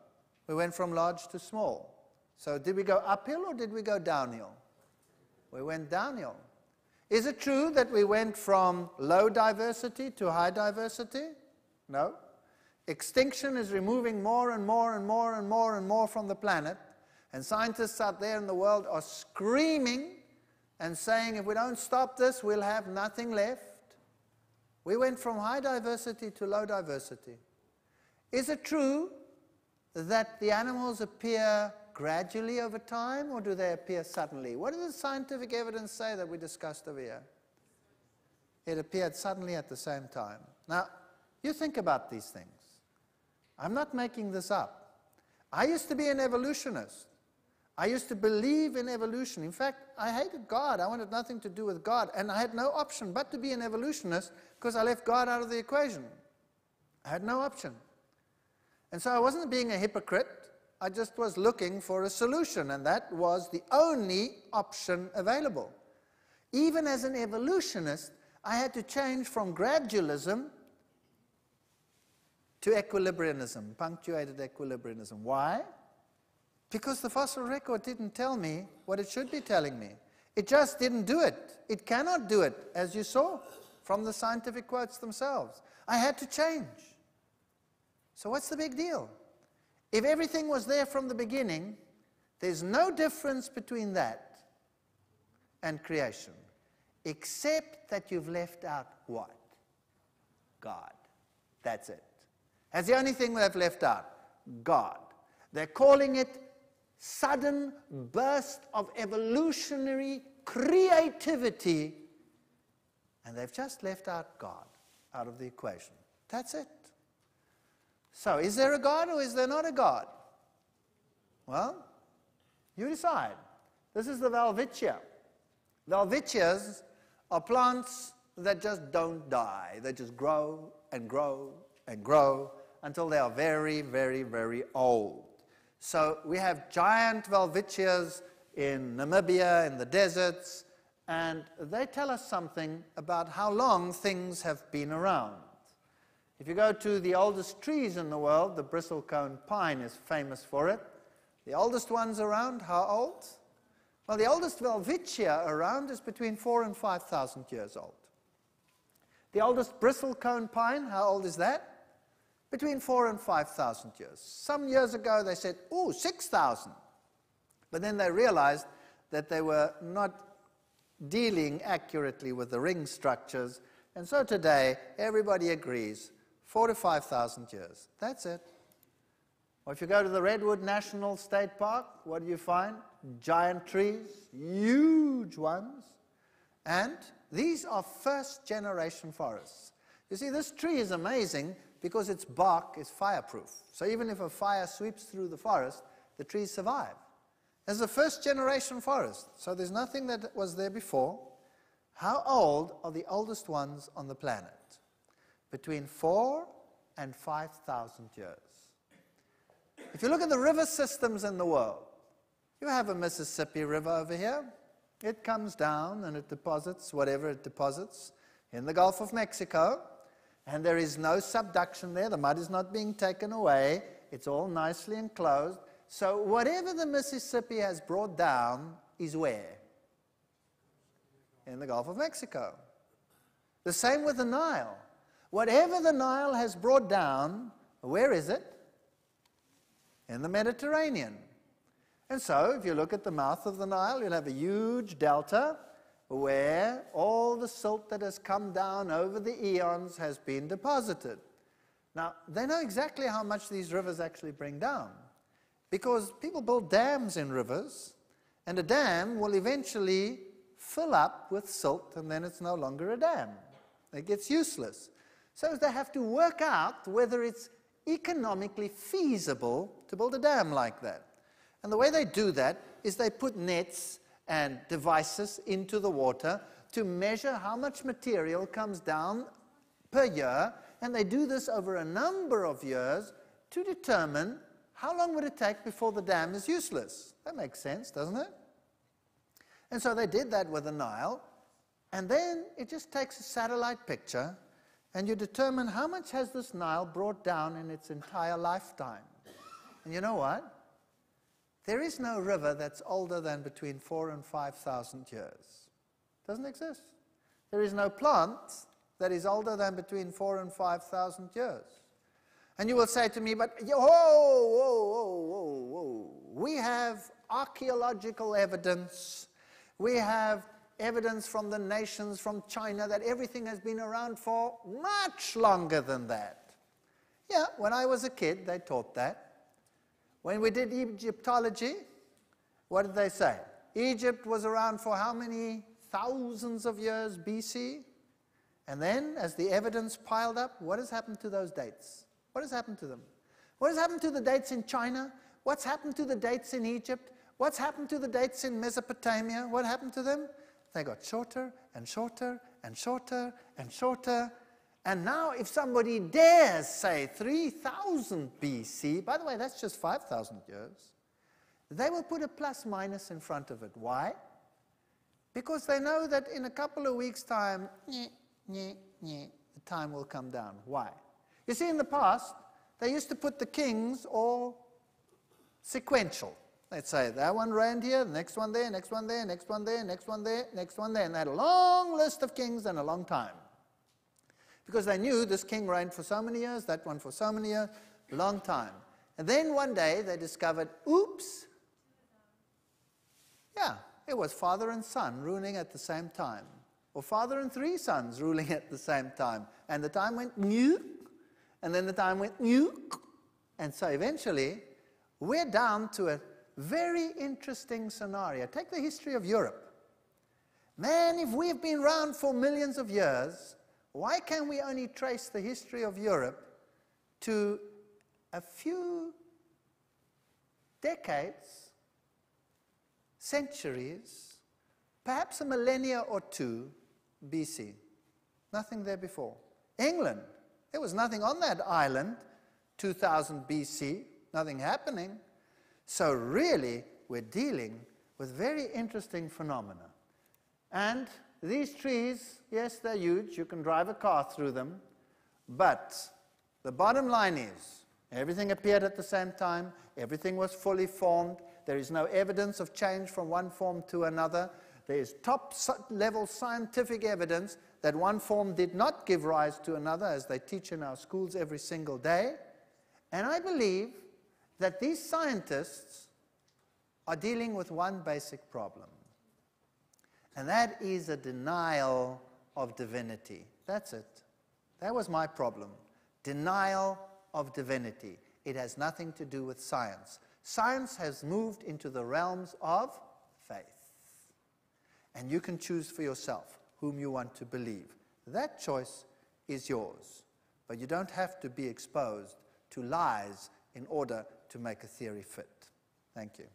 We went from large to small. So did we go uphill or did we go downhill? We went downhill. Is it true that we went from low diversity to high diversity? No. Extinction is removing more and more and more and more and more from the planet, and scientists out there in the world are screaming and saying, if we don't stop this, we'll have nothing left. We went from high diversity to low diversity. Is it true that the animals appear gradually over time, or do they appear suddenly? What does the scientific evidence say that we discussed over here? It appeared suddenly at the same time. Now, you think about these things. I'm not making this up. I used to be an evolutionist. I used to believe in evolution. In fact, I hated God. I wanted nothing to do with God. And I had no option but to be an evolutionist because I left God out of the equation. I had no option. And so I wasn't being a hypocrite. I just was looking for a solution, and that was the only option available. Even as an evolutionist, I had to change from gradualism to equilibrianism, punctuated equilibrianism. Why? Because the fossil record didn't tell me what it should be telling me. It just didn't do it. It cannot do it, as you saw from the scientific quotes themselves. I had to change. So what's the big deal? If everything was there from the beginning, there's no difference between that and creation, except that you've left out what? God. That's it. That's the only thing they've left out. God. They're calling it sudden burst of evolutionary creativity, and they've just left out God out of the equation. That's it. So, is there a God or is there not a God? Well, you decide. This is the Welwitschia. Welwitschias are plants that just don't die. They just grow and grow and grow until they are very, very, very old. So we have giant Welwitschias in Namibia, in the deserts, and they tell us something about how long things have been around. If you go to the oldest trees in the world, the bristlecone pine is famous for it. The oldest ones around, how old? Well, the oldest Welwitschia around is between 4,000 and 5,000 years old. The oldest bristlecone pine, how old is that? Between 4,000 and 5,000 years. Some years ago they said, ooh, 6,000. But then they realized that they were not dealing accurately with the ring structures, and so today everybody agrees 4,000 to 5,000 years. That's it. Or if you go to the Redwood National State Park, what do you find? Giant trees, huge ones. And these are first-generation forests. You see, this tree is amazing because its bark is fireproof. So even if a fire sweeps through the forest, the trees survive. It's a first-generation forest, so there's nothing that was there before. How old are the oldest ones on the planet? Between 4,000 and 5,000 years. If you look at the river systems in the world, you have a Mississippi River over here. It comes down and it deposits whatever it deposits in the Gulf of Mexico, and there is no subduction there. The mud is not being taken away. It's all nicely enclosed. So whatever the Mississippi has brought down is where? In the Gulf of Mexico. The same with the Nile. Whatever the Nile has brought down, where is it? In the Mediterranean. And so, if you look at the mouth of the Nile, you'll have a huge delta where all the silt that has come down over the eons has been deposited. Now, they know exactly how much these rivers actually bring down, because people build dams in rivers, And a dam will eventually fill up with silt, and then it's no longer a dam. It gets useless. So they have to work out whether it's economically feasible to build a dam like that. And the way they do that is they put nets and devices into the water to measure how much material comes down per year, and they do this over a number of years to determine how long would it take before the dam is useless. That makes sense, doesn't it? And so they did that with the Nile, and then it just takes a satellite picture, and you determine how much has this Nile brought down in its entire lifetime. And you know what? There is no river that's older than between 4,000 and 5,000 years. Doesn't exist. There is no plant that is older than between 4,000 and 5,000 years. And you will say to me, but whoa. We have archaeological evidence. We have evidence from the nations, from China, that everything has been around for much longer than that. Yeah, when I was a kid, they taught that. When we did Egyptology, what did they say? Egypt was around for how many thousands of years BC? And then, as the evidence piled up, what has happened to those dates? What has happened to them? What has happened to the dates in China? What's happened to the dates in Egypt? What's happened to the dates in Mesopotamia? What happened to them? They got shorter and shorter and shorter and shorter. And now if somebody dares say 3000 BC, by the way, that's just 5,000 years, they will put a plus minus in front of it. Why? Because they know that in a couple of weeks' time, the time will come down. Why? You see, in the past, they used to put the kings all sequential. They'd say, that one reigned here, the next one there, next one there, next one there, next one there, next one there. And they had a long list of kings and a long time. Because they knew this king reigned for so many years, that one for so many years, long time. And then one day they discovered, oops, yeah, it was father and son ruling at the same time. Or father and 3 sons ruling at the same time. And the time went new, and then the time went new. And so eventually, we're down to a very interesting scenario. Take the history of Europe. Man, if we've been around for millions of years, why can't we only trace the history of Europe to a few decades, centuries, perhaps a millennia or 2 BC? Nothing there before. England, there was nothing on that island 2000 BC, nothing happening. So really, we're dealing with very interesting phenomena. And these trees, yes, they're huge. You can drive a car through them. But the bottom line is, everything appeared at the same time. Everything was fully formed. There is no evidence of change from one form to another. There is top-level scientific evidence that one form did not give rise to another, as they teach in our schools every single day. And I believe that these scientists are dealing with one basic problem. And that is a denial of divinity. That's it. That was my problem. Denial of divinity. It has nothing to do with science. Science has moved into the realms of faith. And you can choose for yourself whom you want to believe. That choice is yours. But you don't have to be exposed to lies in order to make a theory fit. Thank you.